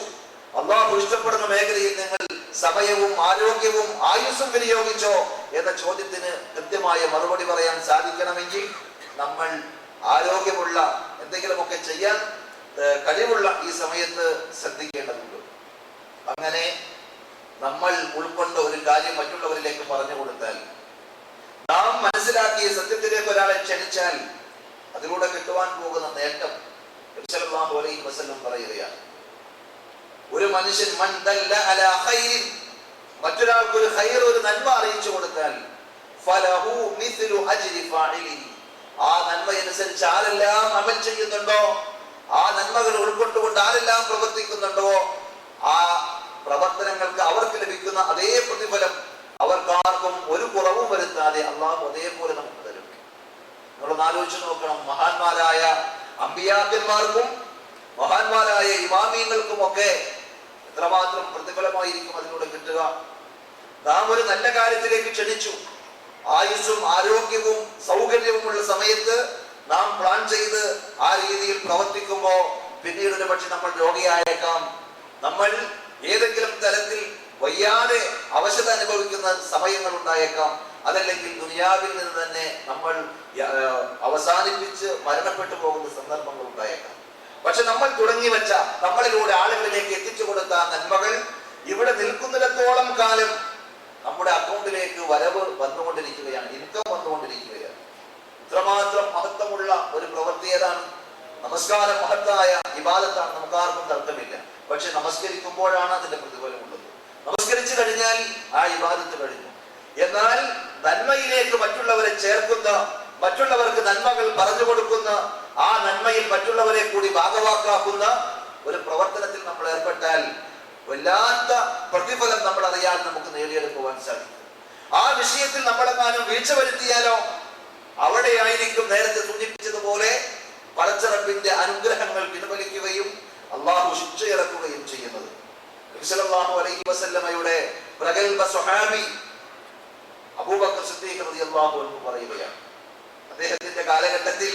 അള്ളാഹു ഇഷ്ടപ്പെടുന്ന മേഖലയിൽ നിങ്ങൾ സമയവും ആരോഗ്യവും ആയുസ്സും വിനിയോഗിച്ചോ എന്ന ചോദ്യത്തിന് കൃത്യമായ മറുപടി പറയാൻ സാധിക്കണമെങ്കിൽ നമ്മൾ ആരോഗ്യമുള്ള, എന്തെങ്കിലുമൊക്കെ ചെയ്യാൻ കഴിവുള്ള ഈ സമയത്ത് ശ്രദ്ധിക്കേണ്ടതുണ്ട്. അങ്ങനെ നമ്മൾ ഉൾക്കൊണ്ട ഒരു കാര്യം മറ്റുള്ളവരിലേക്ക് പറഞ്ഞു കൊടുത്താൽ, നാം മനസ്സിലാക്കിയ സത്യത്തിലേക്ക് ഒരാളെ ക്ഷണിച്ചാൽ അതിലൂടെ കിട്ടുവാൻ പോകുന്ന നേട്ടം നബി സല്ലല്ലാഹു അലൈഹി വസല്ലം പറയുകയാണ്. ഒരു മനുഷ്യൻ മൻ ദല്ല അലാ ഖൈരിൻ, മറ്റൊരാൾക്ക് ഒരു ഖൈർ, ഒരു നന്മ അറിയിച്ചു കൊടുത്താൽ, ഫലഹു മിസ്ലു അജ്രി ഫാഇലിഹി, ആ നന്മയനുസരിച്ച് ആരെല്ലാം അമൽ ചെയ്യുന്നുണ്ടോ, ആ നന്മകൾ ഉൾക്കൊണ്ടുകൊണ്ട് ആരെല്ലാം പ്രവർത്തിക്കുന്നുണ്ടോ, ആ പ്രവർത്തനങ്ങൾക്ക് അവർക്ക് ലഭിക്കുന്ന അതേ പ്രതിഫലം അവർക്കാർക്കും ഒരു കുറവും വരുത്താതെ അള്ളാഹു അതേപോലെ നമുക്ക് തരും. നമ്മളൊന്ന് ആലോചിച്ച് നോക്കണം. മഹാന്മാരായ അമ്പിയാക്കന്മാർക്കും മഹാന്മാരായ ഇമാമിയങ്ങൾക്കും ഒക്കെ എത്രമാത്രം പ്രതിഫലമായിരിക്കും അതിലൂടെ കിട്ടുക. നാം ഒരു നല്ല കാര്യത്തിലേക്ക് ക്ഷണിച്ചു, ആയുസ്സും ആരോഗ്യവും സൗകര്യവുമുള്ള സമയത്ത് നാം പ്ലാൻ ചെയ്ത് ആ രീതിയിൽ പ്രവർത്തിക്കുമ്പോൾ പിന്നീട് ഒരു പക്ഷെ നമ്മൾ രോഗിയായേക്കാം, നമ്മൾ ഏതെങ്കിലും തരത്തിൽ വയ്യാതെ അവശത അനുഭവിക്കുന്ന സമയങ്ങൾ ഉണ്ടായേക്കാം, അതല്ലെങ്കിൽ ദുനിയാവിൽ നിന്ന് തന്നെ നമ്മൾ അവസാനിപ്പിച്ച് മരണപ്പെട്ടു പോകുന്ന സന്ദർഭങ്ങൾ ഉണ്ടായേക്കാം. പക്ഷെ നമ്മൾ തുടങ്ങി വെച്ച, നമ്മളിലൂടെ ആളുകളിലേക്ക് എത്തിച്ചു കൊടുത്ത നന്മകൾ ഇവിടെ നിൽക്കുന്നിടത്തോളം കാലം നമ്മുടെ അക്കൗണ്ടിലേക്ക് വരവ് വന്നുകൊണ്ടിരിക്കുകയാണ്, ഇൻകം വന്നുകൊണ്ടിരിക്കുകയാണ്. ഇത്രമാത്രം മഹത്വമുള്ള ഒരു പ്രവൃത്തി ഏതാണ്? നമസ്കാരം മഹത്തായ ഇബാദത്താണ്, നമുക്കാർക്കും തർക്കമില്ല. പക്ഷെ നമസ്കരിക്കുമ്പോഴാണ് അതിന്റെ പ്രതിഫലം ഉള്ളത്. നമസ്കരിച്ചു കഴിഞ്ഞാൽ ആ ഇബാദത്ത് കഴിഞ്ഞു. എന്നാൽ നന്മയിലേക്ക് മറ്റുള്ളവരെ ചേർക്കുന്ന, മറ്റുള്ളവർക്ക് നന്മകൾ പറഞ്ഞു കൊടുക്കുന്ന, ആ നന്മയിൽ മറ്റുള്ളവരെ കൂടി ഭാഗവാക്കാക്കുന്ന ഒരു പ്രവർത്തനത്തിൽ നമ്മൾ ഏർപ്പെട്ടാൽ വല്ലാത്ത പ്രതിഫലം നമ്മൾ അറിയാൻ നമുക്ക് നേടിയെടുക്കുവാൻ സാധിക്കും. ആ വിഷയത്തിൽ നമ്മളെങ്ങാനും വീഴ്ച വരുത്തിയാലോ അവിടെയായിരിക്കും നേരത്തെ സൂചിപ്പിച്ചതുപോലെ പടച്ചറപ്പിന്റെ അനുഗ്രഹങ്ങൾ പിൻവലിക്കുകയും അള്ളാഹു ശിക്ഷയിറക്കുകയും ചെയ്യുന്നത്. നബി സല്ലല്ലാഹു അലൈഹി വസല്ലമയുടെ പ്രഗൽഭ സ്വഹാബി അബൂബക്കർ സിദ്ദീഖ് റളിയല്ലാഹു അൻഹു പറയുകയാണ്, അദ്ദേഹത്തിന്റെ കാലഘട്ടത്തിൽ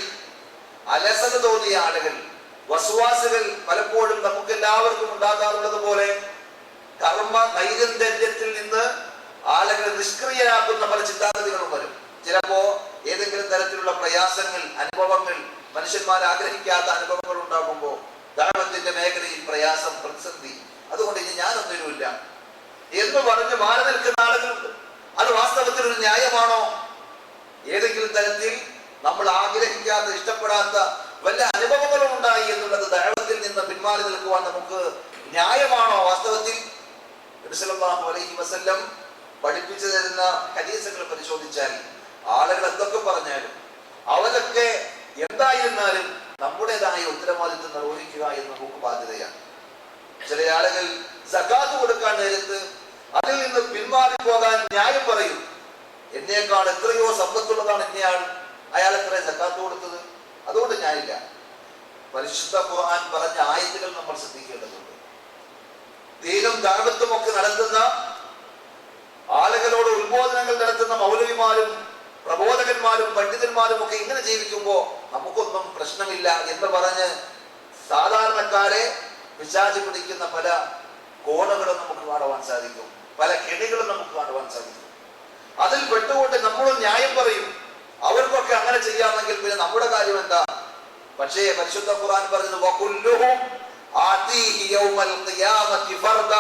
അലസത തോന്നിയ ആളുകൾ, വസ്വാസുകൾ പലപ്പോഴും നമുക്ക് എല്ലാവർക്കും ഉണ്ടാകാറുള്ളത് പോലെ കർമ്മ നൈരന്തര്യത്തിൽ നിന്ന് ആളുകളെ നിഷ്ക്രിയരാക്കുന്ന പല ചിന്താഗതികളും വരും. ചിലപ്പോ ഏതെങ്കിലും തരത്തിലുള്ള പ്രയാസങ്ങൾ, അനുഭവങ്ങൾ, മനുഷ്യന്മാർ ആഗ്രഹിക്കാത്ത അനുഭവങ്ങൾ ഉണ്ടാകുമ്പോൾ ദഅവത്തിന്റെ മേഖലയിൽ പ്രയാസം, പ്രതിസന്ധി, അതുകൊണ്ട് ഇനി ഞാനൊന്നിനുമില്ല എന്ന് പറഞ്ഞ് മാറി നിൽക്കുന്ന ആളുകളുണ്ട്. അത് വാസ്തവത്തിൽ ഒരു ന്യായമാണോ? ഏതെങ്കിലും തരത്തിൽ നമ്മൾ ആഗ്രഹിക്കാത്ത, ഇഷ്ടപ്പെടാത്ത വല്ല അനുഭവങ്ങളും ഉണ്ടായി എന്നുള്ളത് ദഅവത്തിൽ നിന്ന് പിന്മാറി നിൽക്കുവാൻ നമുക്ക് ന്യായമാണോ? വാസ്തവത്തിൽ നബി സല്ലല്ലാഹു അലൈഹി വസല്ലം പഠിപ്പിച്ചു തരുന്ന ഹദീസുകൾ പരിശോധിച്ചാൽ ആളുകൾ എന്തൊക്കെ പറഞ്ഞാലും അവരൊക്കെ എന്തായിരുന്നാലും നമ്മുടേതായ ഉത്തരവാദിത്വം നിർവഹിക്കുക എന്ന് നമുക്ക് ബാധ്യതയാണ്. ചില ആളുകൾ സകാത്ത് കൊടുക്കാൻ നേരത്ത് അതിൽ നിന്ന് പിന്മാറി പോകാൻ ന്യായം പറയും. എന്നേക്കാൾ എത്രയോ സമ്പത്തുള്ളതാണ് ഇന്നയാൾ, അയാൾ എത്ര സകാത്ത് കൊടുത്തത്, അതുകൊണ്ട് ഞാനില്ല. പരിശുദ്ധ ഖുർആൻ പറഞ്ഞ ആയത്തുകൾ നമ്മൾ ശ്രദ്ധിക്കേണ്ടതുണ്ട്. ദീനും ദഅവത്തും ഒക്കെ നടത്തുന്ന ആളുകളോട് ഉത്ബോധനങ്ങൾ നടത്തുന്ന മൗലവിമാരും പ്രബോധകന്മാരും പണ്ഡിതന്മാരും ഒക്കെ ഇങ്ങനെ ജീവിക്കുമ്പോൾ നമുക്കൊന്നും പ്രശ്നമില്ല എന്ന് പറഞ്ഞ് സാധാരണക്കാരെ പിശാച് പിടിക്കുന്ന പല കോണുകളും നമുക്ക് കാണുവാൻ സാധിക്കും, പല കെണികളും നമുക്ക് കാണുവാൻ സാധിക്കും. അതിൽ പെട്ടുകൊണ്ട് നമ്മളും ന്യായം പറയും, അവർക്കൊക്കെ അങ്ങനെ ചെയ്യാമെങ്കിൽ പിന്നെ നമ്മുടെ കാര്യം എന്താ? പക്ഷേ പരിശുദ്ധ ഖുർആൻ പറഞ്ഞത് വകുല്ലുഹും ആതീഹി യൗമൽ ഖിയാമത്തി ഫർദ,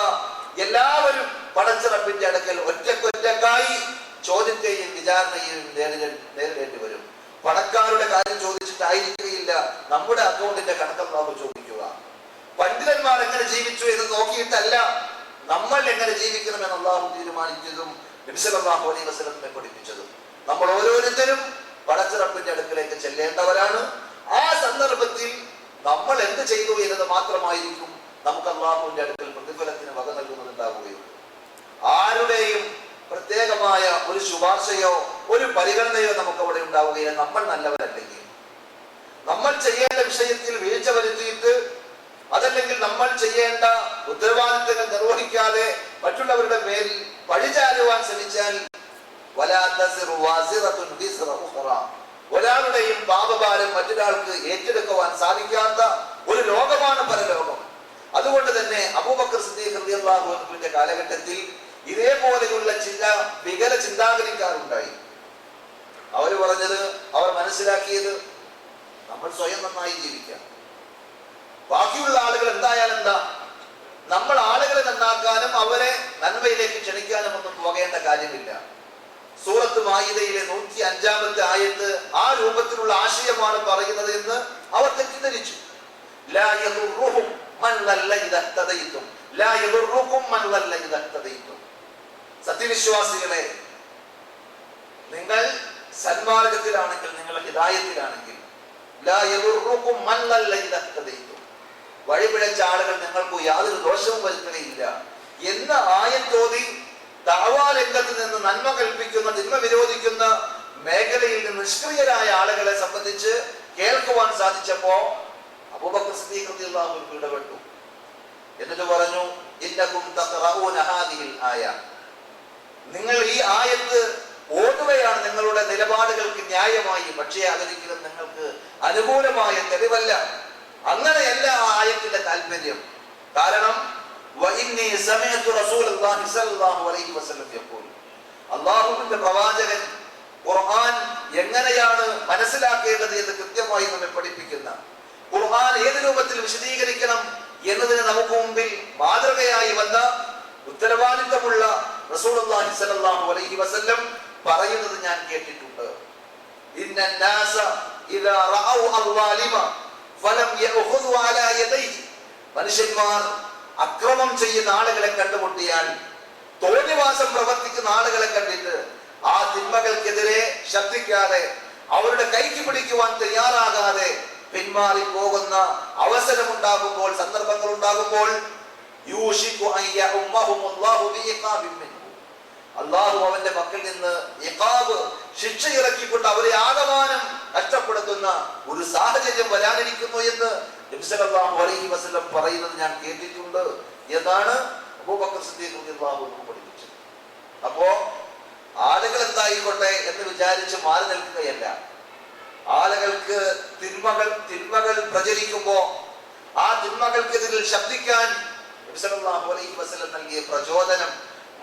എല്ലാവരും പടച്ചറപ്പിന്റെ അടുക്കൽ ഒറ്റക്കൊറ്റക്കായി ചോദ്യത്തെയും വിചാരണയെയും നേരിടേണ്ടി വരും. പണക്കാരുടെ കാര്യം ചോദിച്ചിട്ടായിരിക്കുകയില്ല നമ്മുടെ അക്കൗണ്ടിന്റെ കണക്കല്ലാഹു ചോദിക്കുക. പണ്ഡിതന്മാർ എങ്ങനെ ജീവിച്ചു എന്ന് നോക്കിയിട്ടല്ല നമ്മൾ എങ്ങനെ ജീവിക്കണമെന്ന് അള്ളാഹു തീരുമാനിച്ചതും നബി സല്ലല്ലാഹു അലൈഹി വസല്ലം പഠിപ്പിച്ചതും. നമ്മൾ ഓരോരുത്തരും പടച്ചറപ്പിന്റെ അടുക്കലേക്ക് ചെല്ലേണ്ടവരാണ്. ആ സന്ദർഭത്തിൽ നമ്മൾ എന്ത് ചെയ്തു എന്നത് മാത്രമായിരിക്കും നമുക്ക് അള്ളാഹുവിന്റെ അടുക്കൽ പ്രതിഫലത്തിന് വക നൽകുന്നതുണ്ടാവുകയുള്ളൂ. ആരുടെയും പ്രത്യേകമായ ഒരു ശുപാർശയോ ഒരു പരിഗണനയോ നമുക്ക് അവിടെ ഉണ്ടാവുകയില്ല. നമ്മൾ നല്ലവരല്ലെങ്കിൽ, നമ്മൾ ചെയ്യേണ്ട വിഷയത്തിൽ വീഴ്ച വരുത്തിയിട്ട് അതല്ലെങ്കിൽ നമ്മൾ ചെയ്യേണ്ട ഉത്തരവാദിത്തങ്ങൾ നിർവഹിക്കാതെ മറ്റുള്ളവരുടെ പേരിൽ പഴിചാരുവാൻ ശ്രമിച്ചാൽ ഒരാളുടെയും പാപഭാരം മറ്റൊരാൾക്ക് ഏറ്റെടുക്കുവാൻ സാധിക്കാത്ത ഒരു ലോകമാണ് പരലോകം. അതുകൊണ്ട് തന്നെ അബൂബക്കർ സിദ്ദീഖ് റളിയല്ലാഹു അൻഹുവിന്റെ കാലഘട്ടത്തിൽ ഇതേപോലെയുള്ള ചില വികല ചിന്താഗതിക്കാരുണ്ടായി. അവർ പറഞ്ഞത്, അവർ മനസ്സിലാക്കിയത്, നമ്മൾ സ്വയം നന്നായി ജീവിക്കാം, ബാക്കിയുള്ള ആളുകൾ എന്തായാലും എന്താ, നമ്മൾ ആളുകളെ നന്നാക്കാനും അവരെ നന്മയിലേക്ക് ക്ഷണിക്കാനും ഒന്നും പോകേണ്ട കാര്യമില്ല. സൂറത്ത് മാഇദയിലെ 105-ാമത്തെ ആയത്ത് ആ രൂപത്തിലുള്ള ആശയമാണ് പറയുന്നത് എന്ന് അവർ തെറ്റിദ്ധരിച്ചു. ലാ യദുറുഹും മൻ ലല്ല ഇദാ തദൈതും ലാ യദുറുകും മൻ ലല്ല ഇദാ തദൈതും. സത്യവിശ്വാസികളെ, നിങ്ങൾ സന്മാർഗത്തിലാണെങ്കിൽ, നിങ്ങൾ ഹിദായത്തിലാണെങ്കിൽ, ലാ യദുറുകും മൻ ലല്ല ഇദാ തദൈതും, വഴിപിഴച്ച ആളുകൾ നിങ്ങൾക്ക് യാതൊരു ദോഷവും വരുത്തുകയില്ല എന്ന ആയത്തോതി ദഅവാ രംഗത്ത് നിന്ന് നന്മ കൽപ്പിക്കുന്ന, തിന്മ വിരോധിക്കുന്ന മേഖലയിൽ നിന്ന് നിഷ്ക്രിയരായ ആളുകളെ സംബന്ധിച്ച് കേൾക്കുവാൻ സാധിച്ചപ്പോ അബൂബക്കർ സിദ്ദീഖ് റളിയല്ലാഹു അൻഹു ഇടപെട്ടു. എന്നിട്ട് പറഞ്ഞു, ഇന്നകും തഖറഊന ഹാദിഹിൽ ആയ, നിങ്ങൾ ഈ ആയത്ത് ഓതുകയാണ് നിങ്ങളുടെ നിലപാടുകൾക്ക് ന്യായമായി, പക്ഷേ അതൊരിക്കലും നിങ്ങൾക്ക് അനുകൂലമായ തെളിവല്ല. അങ്ങനെയല്ല ആ ആയത്തിന്റെ താല്പര്യം. കാരണം അല്ലാഹുവിന്റെ പ്രവാചകൻ ഖുർആൻ എങ്ങനെയാണ് മനസ്സിലാക്കേണ്ടത് എന്ന് കൃത്യമായി നമ്മെ പഠിപ്പിക്കുന്ന, ഖുർആൻ ഏത് രൂപത്തിൽ വിശദീകരിക്കണം എന്നതിന് നമുക്ക് മുമ്പിൽ മാതൃകയായി വന്ന ഉത്തരവാദിത്തമുള്ള റസൂലുള്ളാഹി സ്വല്ലല്ലാഹു അലൈഹി വസല്ലം പറയുന്നത് ഞാൻ കേട്ടിട്ടുണ്ട്. ഇന്നന്നാസ ഇദാ റഅൗ അൽവാലിമ ഫലം യഖുദു അലാ യദൈഹി, മനുഷ്യന്മാർ അക്രമം ചെയ്യുന്ന ആളുകളെ കണ്ടുമുട്ടിയാൽ തോന്നിവാസം പ്രവർത്തിക്കുന്ന ആളുകളെ കണ്ടിട്ട് ആ തിന്മകൾക്കെതിരെ ശബ്ദിക്കാതെ, അവരുടെ കൈക്ക് പിടിക്കുവാൻ തയ്യാറാകാതെ പിന്മാറി പോകുന്ന അവസരമുണ്ടാകുമ്പോൾ, സന്ദർഭങ്ങൾ ഉണ്ടാകുമ്പോൾ അള്ളാഹു അവന്റെ മക്കളിൽ നിന്ന് ഇഖാബ്, ശിക്ഷ ഇറക്കിക്കൊണ്ട് അവരെ ആകമാനം കഷ്ടപ്പെടുത്തുന്ന ഒരു സാഹചര്യം വരാനിരിക്കുന്നു എന്ന് നബി സല്ലല്ലാഹു അലൈഹി വസല്ലം പറയുന്നത് ഞാൻ കേട്ടിട്ടുണ്ട് എന്നാണ് അബൂബക്കർ സിദ്ദീഖ് റളിയല്ലാഹു അൻഹു പഠിപ്പിച്ചത്. അപ്പോ ആളുകൾ എന്തായിക്കോട്ടെ എന്ന് വിചാരിച്ച് മാറി നിൽക്കുകയല്ല. ആളുകൾക്ക് തിന്മകൾ പ്രചരിക്കുമ്പോ ആ തിന്മകൾക്കെതിരിൽ ശബ്ദിക്കാൻ നബി സല്ലല്ലാഹു അലൈഹി വസല്ലം നൽകിയ പ്രചോദനം,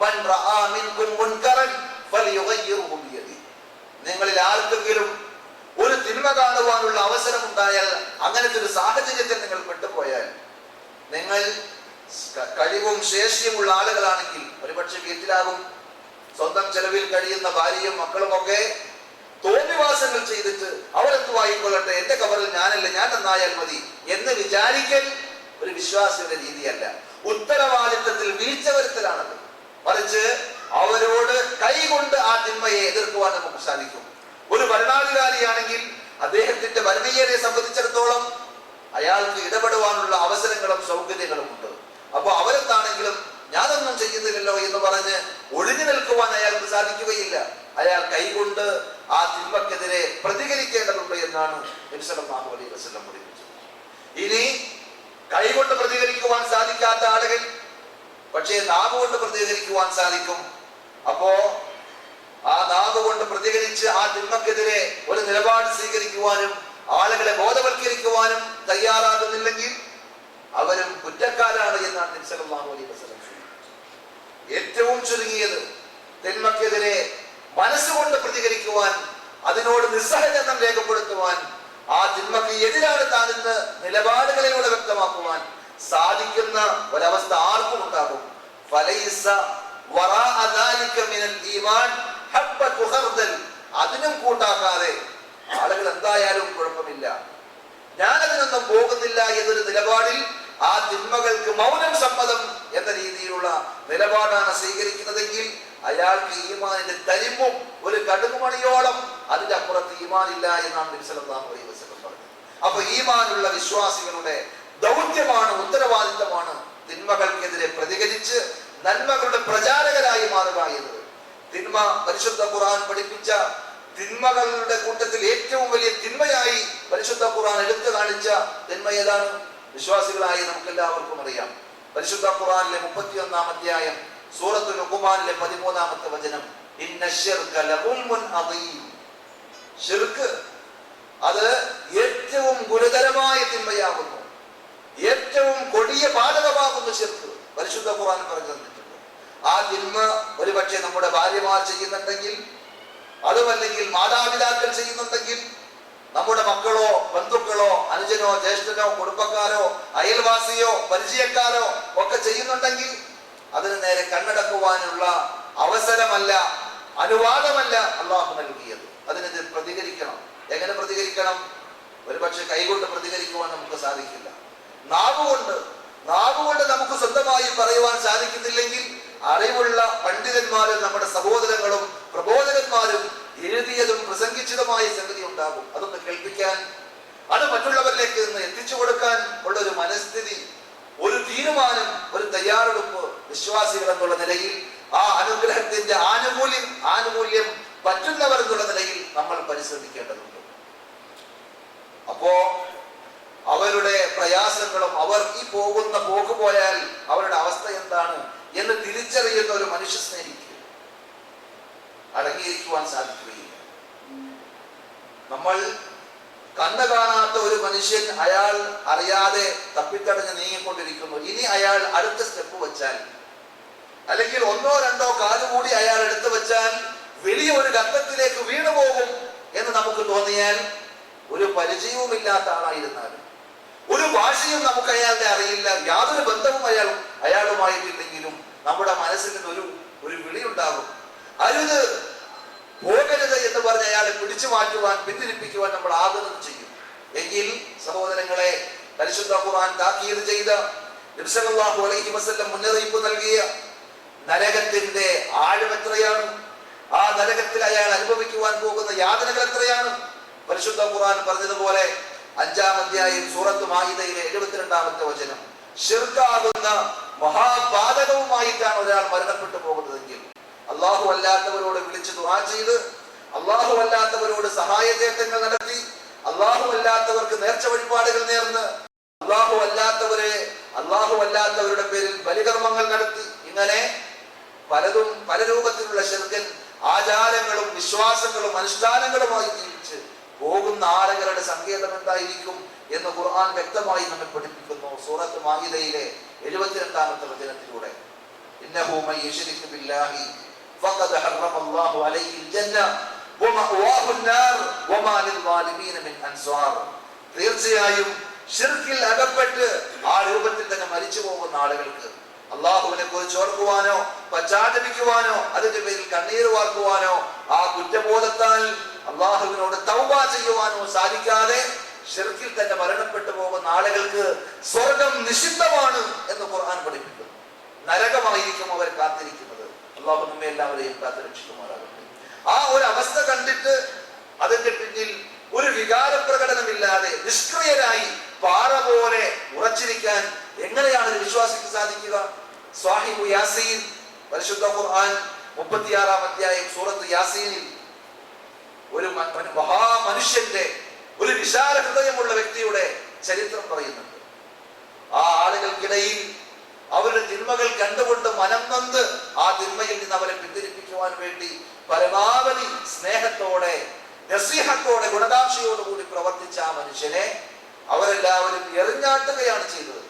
മൻ റആ മിൻകും മുൻകറൻ ഫലിയുഗയ്യിറുഹു ബിയദിഹി. നിങ്ങളിൽ ആർക്കെങ്കിലും ഒരു തിന്മ കാണുവാനുള്ള അവസരം ഉണ്ടായാൽ, അങ്ങനത്തെ ഒരു സാഹചര്യത്തിൽ നിങ്ങൾ പെട്ടുപോയാൽ, നിങ്ങൾ കഴിവും ശേഷിയുമുള്ള ആളുകളാണെങ്കിൽ, ഒരുപക്ഷെ വീട്ടിലാകും സ്വന്തം ചെലവിൽ കഴിയുന്ന ഭാര്യയും മക്കളും ഒക്കെ തോന്നിവാസങ്ങൾ ചെയ്തിട്ട് അവരെന്തുവായിക്കൊള്ളട്ടെ, എന്റെ കബറിൽ ഞാനല്ല, ഞാൻ നന്നായാൽ മതി എന്ന് വിചാരിക്കൽ ഒരു വിശ്വാസിയുടെ രീതിയല്ല. ഉത്തരവാദിത്തത്തിൽ വീഴ്ച വരുത്തലാണത്. മറിച്ച് അവരോട് കൈകൊണ്ട് ആ തിന്മയെ എതിർക്കുവാൻ നമുക്ക് സാധിക്കും. ഒരു ഭരണാധികാരിയാണെങ്കിൽ അദ്ദേഹത്തിന്റെ ഭരണീയരെ സംബന്ധിച്ചിടത്തോളം അയാൾക്ക് ഇടപെടുവാനുള്ള അവസരങ്ങളും സൗകര്യങ്ങളും ഉണ്ട്. അപ്പൊ അവരെന്താണെങ്കിലും ഞാനൊന്നും ചെയ്യുന്നില്ലല്ലോ എന്ന് പറഞ്ഞ് ഒഴിഞ്ഞു നിൽക്കുവാൻ അയാൾക്ക് സാധിക്കുകയില്ല. അയാൾ കൈകൊണ്ട് ആ തിന്മക്കെതിരെ പ്രതികരിക്കേണ്ടതുണ്ട് എന്നാണ് നബി സല്ലല്ലാഹു അലൈഹി വസല്ലം പഠിപ്പിച്ചത്. ഇനി കൈകൊണ്ട് പ്രതികരിക്കുവാൻ സാധിക്കാത്ത ആളുകൾ പക്ഷേ നാവ് കൊണ്ട് പ്രതികരിക്കുവാൻ സാധിക്കും. അപ്പോ ആ നാവ് കൊണ്ട് പ്രതികരിച്ച് ആ തിന്മക്കെതിരെ ഒരു നിലപാട് സ്വീകരിക്കുവാനും ആളുകളെ ബോധവൽക്കരിക്കുവാനും തയ്യാറാകുന്നില്ലെങ്കിൽ അവരും കുറ്റക്കാരാണ് എന്നാണ് നബി സല്ലല്ലാഹു അലൈഹി വസല്ലം. ഏറ്റവും ചുരുങ്ങിയത് തിന്മക്കെതിരെ മനസ്സുകൊണ്ട് പ്രതികരിക്കുവാൻ, അതിനോട് നിസ്സഹകരണം രേഖപ്പെടുത്തുവാൻ, ആ തിന്മക്ക് എതിരാണ് താനെന്ന് നിലപാടുകളിലൂടെ വ്യക്തമാക്കുവാൻ സാധിക്കുന്ന ഒരവസ്ഥ ആർക്കും ഉണ്ടാകും. അതിനും കൂട്ടാക്കാതെ ആളുകൾ എന്തായാലും കുഴപ്പമില്ല, ഞാനതിനൊന്നും പോകുന്നില്ല എന്നൊരു നിലപാടിൽ ആ തിന്മകൾക്ക് മൗനം സമ്മതം എന്ന രീതിയിലുള്ള നിലപാടാണ് സ്വീകരിക്കുന്നതെങ്കിൽ അയാൾക്ക് ഈമാനിന്റെ തരിമ്പും ഒരു കടുകുമണിയോളം അതിന്റെ അപ്പുറത്ത് ഈമാനില്ല എന്നാണ് നബി സല്ലല്ലാഹു അലൈഹി വസല്ലം പറഞ്ഞത്. അപ്പൊ ഈമാനുള്ള വിശ്വാസികളുടെ ദൗത്യമാണ്, ഉത്തരവാദിത്തമാണ് തിന്മകൾക്കെതിരെ പ്രതികരിച്ച് നന്മകളുടെ പ്രചാരകരായി മാറുക എന്നത്. തിന്മ, പരിശുദ്ധ ഖുർആൻ പഠിപ്പിച്ച തിന്മകളുടെ കൂട്ടത്തിൽ ഏറ്റവും വലിയ തിന്മയായി പരിശുദ്ധ ഖുർആൻ എടുത്തു കാണിച്ച തിന്മ ഏതാണ്? വിശ്വാസികളായി നമുക്ക് എല്ലാവർക്കും അറിയാം. പരിശുദ്ധ ഖുർആനിലെ 31-ാം അധ്യായം സൂറത്തുൽ ലുഖ്മാനിലെ 13-ാമത്തെ വചനം, ഇന്ന ശിർക ലദുൽമുൻ അദീം. ശിർക്ക് അത് ഏറ്റവും ഗുരുതരമായ തിന്മയാകുന്നു, ഏറ്റവും കൊടിയ പാതകമാകുന്നു ശിർക്ക്. പരിശുദ്ധ ഖുർആൻ പറഞ്ഞു തന്നിട്ടുണ്ട്. ആ തിന്മ ഒരുപക്ഷെ നമ്മുടെ ഭാര്യമാർ ചെയ്യുന്നുണ്ടെങ്കിൽ, അതുമല്ലെങ്കിൽ മാതാപിതാക്കൾ ചെയ്യുന്നുണ്ടെങ്കിൽ, നമ്മുടെ മക്കളോ ബന്ധുക്കളോ അനുജനോ ജ്യേഷ്ഠനോ കുടുംബക്കാരോ അയൽവാസിയോ പരിചയക്കാരോ ഒക്കെ ചെയ്യുന്നുണ്ടെങ്കിൽ അതിന് നേരെ കണ്ണടക്കുവാനുള്ള അവസരമല്ല, അനുവാദമല്ല അള്ളാഹു നൽകിയത്. അതിനെതിരെ പ്രതികരിക്കണം. എങ്ങനെ പ്രതികരിക്കണം? ഒരുപക്ഷെ കൈകൊണ്ട് പ്രതികരിക്കുവാൻ നമുക്ക് സാധിക്കില്ല. നാവുകൊണ്ട് നമുക്ക് സ്വന്തമായി പറയുവാൻ സാധിക്കുന്നില്ലെങ്കിൽ അറിവുള്ള പണ്ഡിതന്മാരും നമ്മുടെ സഹോദരങ്ങളും പ്രബോധകന്മാരും എഴുതിയതും പ്രസംഗിച്ചതുമായ സംഗതി ഉണ്ടാകും. അതൊന്ന് കേൾപ്പിക്കാൻ, അത് മറ്റുള്ളവരിലേക്ക് നിന്ന് എത്തിച്ചു കൊടുക്കാൻ ഉള്ള ഒരു മനസ്ഥിതി, ഒരു തീരുമാനം, ഒരു തയ്യാറെടുപ്പ് വിശ്വാസികൾ എന്നുള്ള നിലയിൽ ആ അനുഗ്രഹത്തിന്റെ ആനുകൂല്യം പറ്റുന്നവർ എന്നുള്ള നിലയിൽ നമ്മൾ പരിശ്രമിക്കേണ്ടതുണ്ട്. അപ്പോ അവരുടെ പ്രയാസങ്ങളും അവർ ഈ പോകുന്ന പോക്ക് പോയാൽ അവരുടെ അവസ്ഥ എന്താണ് എന്ന് തിരിച്ചറിയുന്ന ഒരു മനുഷ്യ സ്നേഹിക്ക് അടങ്ങിയിരിക്കുവാൻ സാധിക്കുകയില്ല. നമ്മൾ കണ്ണു കാണാത്ത ഒരു മനുഷ്യൻ, അയാൾ അറിയാതെ തപ്പിത്തടഞ്ഞ് നീങ്ങിക്കൊണ്ടിരിക്കുന്നു. ഇനി അയാൾ അടുത്ത സ്റ്റെപ്പ് വെച്ചാൽ, അല്ലെങ്കിൽ 1-2 കാലുകൂടി അയാൾ എടുത്തു വെച്ചാൽ വലിയ ഒരു ഗർത്തത്തിലേക്ക് വീണുപോകും എന്ന് നമുക്ക് തോന്നിയാൽ, ഒരു പരിചയവുമില്ലാത്ത ആളായിരുന്നാലും, ഒരു ഭാഷയും നമുക്ക് അയാളുടെ അറിയില്ല, യാതൊരു ബന്ധവും അയാളുമായിട്ടില്ലെങ്കിലും നമ്മുടെ മനസ്സിൽ നിന്ന് ഒരു വിളി ഉണ്ടാകും. അരുത്, പോകരുത് എന്ന് പറഞ്ഞ് അയാളെ പിടിച്ചു മാറ്റുവാൻ, പിന്തിരിപ്പിക്കുവാൻ നമ്മൾ ആഗ്രഹം ചെയ്യും. എങ്കിൽ സഹോദരങ്ങളെ, പരിശുദ്ധ ഖുർആൻ താക്കീത് ചെയ്ത, നബി സല്ലല്ലാഹു അലൈഹി വസല്ലം മുന്നറിയിപ്പ് നൽകിയ നരകത്തിൽ നരകത്തിന്റെ ആഴം എത്രയാണ്, ആ നരകത്തിൽ അയാൾ അനുഭവിക്കുവാൻ പോകുന്ന യാതനകൾ എത്രയാണ്. പരിശുദ്ധ ഖുർആൻ പറഞ്ഞതുപോലെ 5-ാം അധ്യായം സൂറത്ത് മാഇദയിലെ 72-ാമത്തെ വചനം, ശിർക്കാകുന്ന മഹാപാതകവുമായിട്ടാണ് ഒരാൾ മരണപ്പെട്ടു പോകുന്നതെങ്കിൽ അള്ളാഹു അല്ലാത്തവരോട് വിളിച്ച് ദുആ ചെയ്ത്, അള്ളാഹു അല്ലാത്തവരോട് സഹായതേട്ടങ്ങൾ നടത്തി, അള്ളാഹു അല്ലാത്തവർക്ക് നേർച്ച വഴിപാടുകൾ നേർന്ന്, അള്ളാഹു അല്ലാത്തവരുടെ പേരിൽ ബലികർമ്മങ്ങൾ നടത്തി, ഇങ്ങനെ പലതും പല രൂപത്തിലുള്ള ശിർക്കൻ ആചാരങ്ങളും വിശ്വാസങ്ങളും അനുഷ്ഠാനങ്ങളുമായി ജീവിച്ച് പോകുന്ന ആളുകളുടെ സങ്കേതം എന്തായിരിക്കും എന്ന് ഖുർആൻ വ്യക്തമായി നമ്മെ പഠിപ്പിക്കുന്നു. സൂറത്ത് മാഇദയിലെ 72-ാമത്തെ വചനത്തിലൂടെ, ഇന്നഹു മൻ യുശ്രിക് ബില്ലാഹി ഫഖദ് ഹറമല്ലാഹു അലൈഹിൽ ജന്ന വമഅവാഹു അന്നാർ വമാ ലിൽസാലിമീന മിൻ അൻസാർ. തീർച്ചയായും ശിർക്കിൽ അകപ്പെട്ട് ആ രൂപത്തിൽ തന്നെ മരിച്ചു പോകുന്ന ആളുകൾക്ക് അള്ളാഹുവിനെ കുറിച്ച് ഓർക്കുവാനോ പശ്ചാത്തപിക്കുവാനോ അതിന്റെ പേരിൽ കണ്ണീർ വാർക്കുവാനോ ആ കുറ്റബോധത്താൽ അള്ളാഹുവിനോട് തൗബ ചെയ്യുവാനോ സാധിക്കാതെ ശിർക്കിൽ തന്നെ മരണപ്പെട്ടു പോകുന്ന ആളുകൾക്ക് സ്വർഗം നിഷിദ്ധമാണ് എന്ന് ഖുർആൻ പഠിപ്പിക്കുന്നു. നരകമായിരിക്കും അവർ കാത്തിരിക്കുന്നത്. അള്ളാഹു നമ്മെ എല്ലാവരെയും കാത്തുരക്ഷിക്കുമാറാകട്ടെ. ആ ഒരു അവസ്ഥ കണ്ടിട്ട് അതിന്റെ പിന്നിൽ ഒരു വികാര പ്രകടനമില്ലാതെ നിഷ്ക്രിയരായി പാറ പോലെ ഉറച്ചിരിക്കാൻ എങ്ങനെയാണ് ഒരു വിശ്വാസിക്ക് സാധിക്കുക? സ്വാഹിബു യാസീൻ, പരിശുദ്ധ ഖുർആൻ 36-ാം അധ്യായം സൂറത്ത് യാസീനിൽ ഒരു മഹാമനുഷ്യന്റെ, ഒരു വിശാല ഹൃദയമുള്ള വ്യക്തിയുടെ ചരിത്രം പറയുന്നുണ്ട്. ആ ആളുകൾക്കിടയിൽ അവരുടെ തിന്മകൾ കണ്ടുകൊണ്ട് മനം നൊന്ത് ആ തിന്മയിൽ നിന്ന് അവരെ പിന്തിരിപ്പിക്കുവാൻ വേണ്ടി പരമാവധി സ്നേഹത്തോടെ നസീഹത്തോടെ ഗുണകാംക്ഷയോടുകൂടി പ്രവർത്തിച്ച ആ മനുഷ്യനെ അവരെല്ലാവരും എറിഞ്ഞാട്ടുകയാണ് ചെയ്തത്.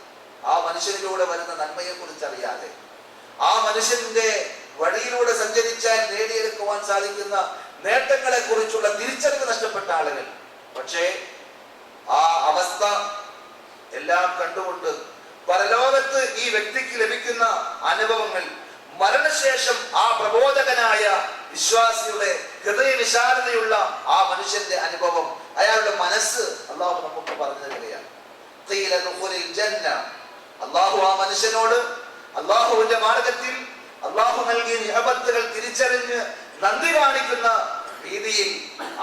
ആ മനുഷ്യനിലൂടെ വരുന്ന നന്മയെ കുറിച്ച് അറിയാതെ, ആ മനുഷ്യന്റെ വഴിയിലൂടെ സഞ്ചരിച്ചാൽ നേടിയെടുക്കുവാൻ സാധിക്കുന്ന നേട്ടങ്ങളെ കുറിച്ചുള്ള തിരിച്ചറിവ് നഷ്ടപ്പെട്ട ആളുകൾ. പക്ഷേ ആ അവസ്ഥ എല്ലാം കണ്ടുകൊണ്ട് പരലോകത്ത് ഈ വ്യക്തിക്ക് ലഭിക്കുന്ന അനുഭവങ്ങൾ, മരണശേഷം ആ പ്രബോധകനായ വിശ്വാസിയുടെ ഹൃദയ വിശാലതയുള്ള ആ മനുഷ്യന്റെ അനുഭവം, അയാളുടെ മനസ്സ് അള്ളാഹു നമുക്ക് പറഞ്ഞു തരികയാണ്. അള്ളാഹു ആ മനുഷ്യനോട് അള്ളാഹുവിന്റെ മാർഗത്തിൽ അള്ളാഹു നൽകിയ നിഅമത്തുകൾ തിരിച്ചറിഞ്ഞ് നന്ദി കാണിക്കുന്ന രീതിയിൽ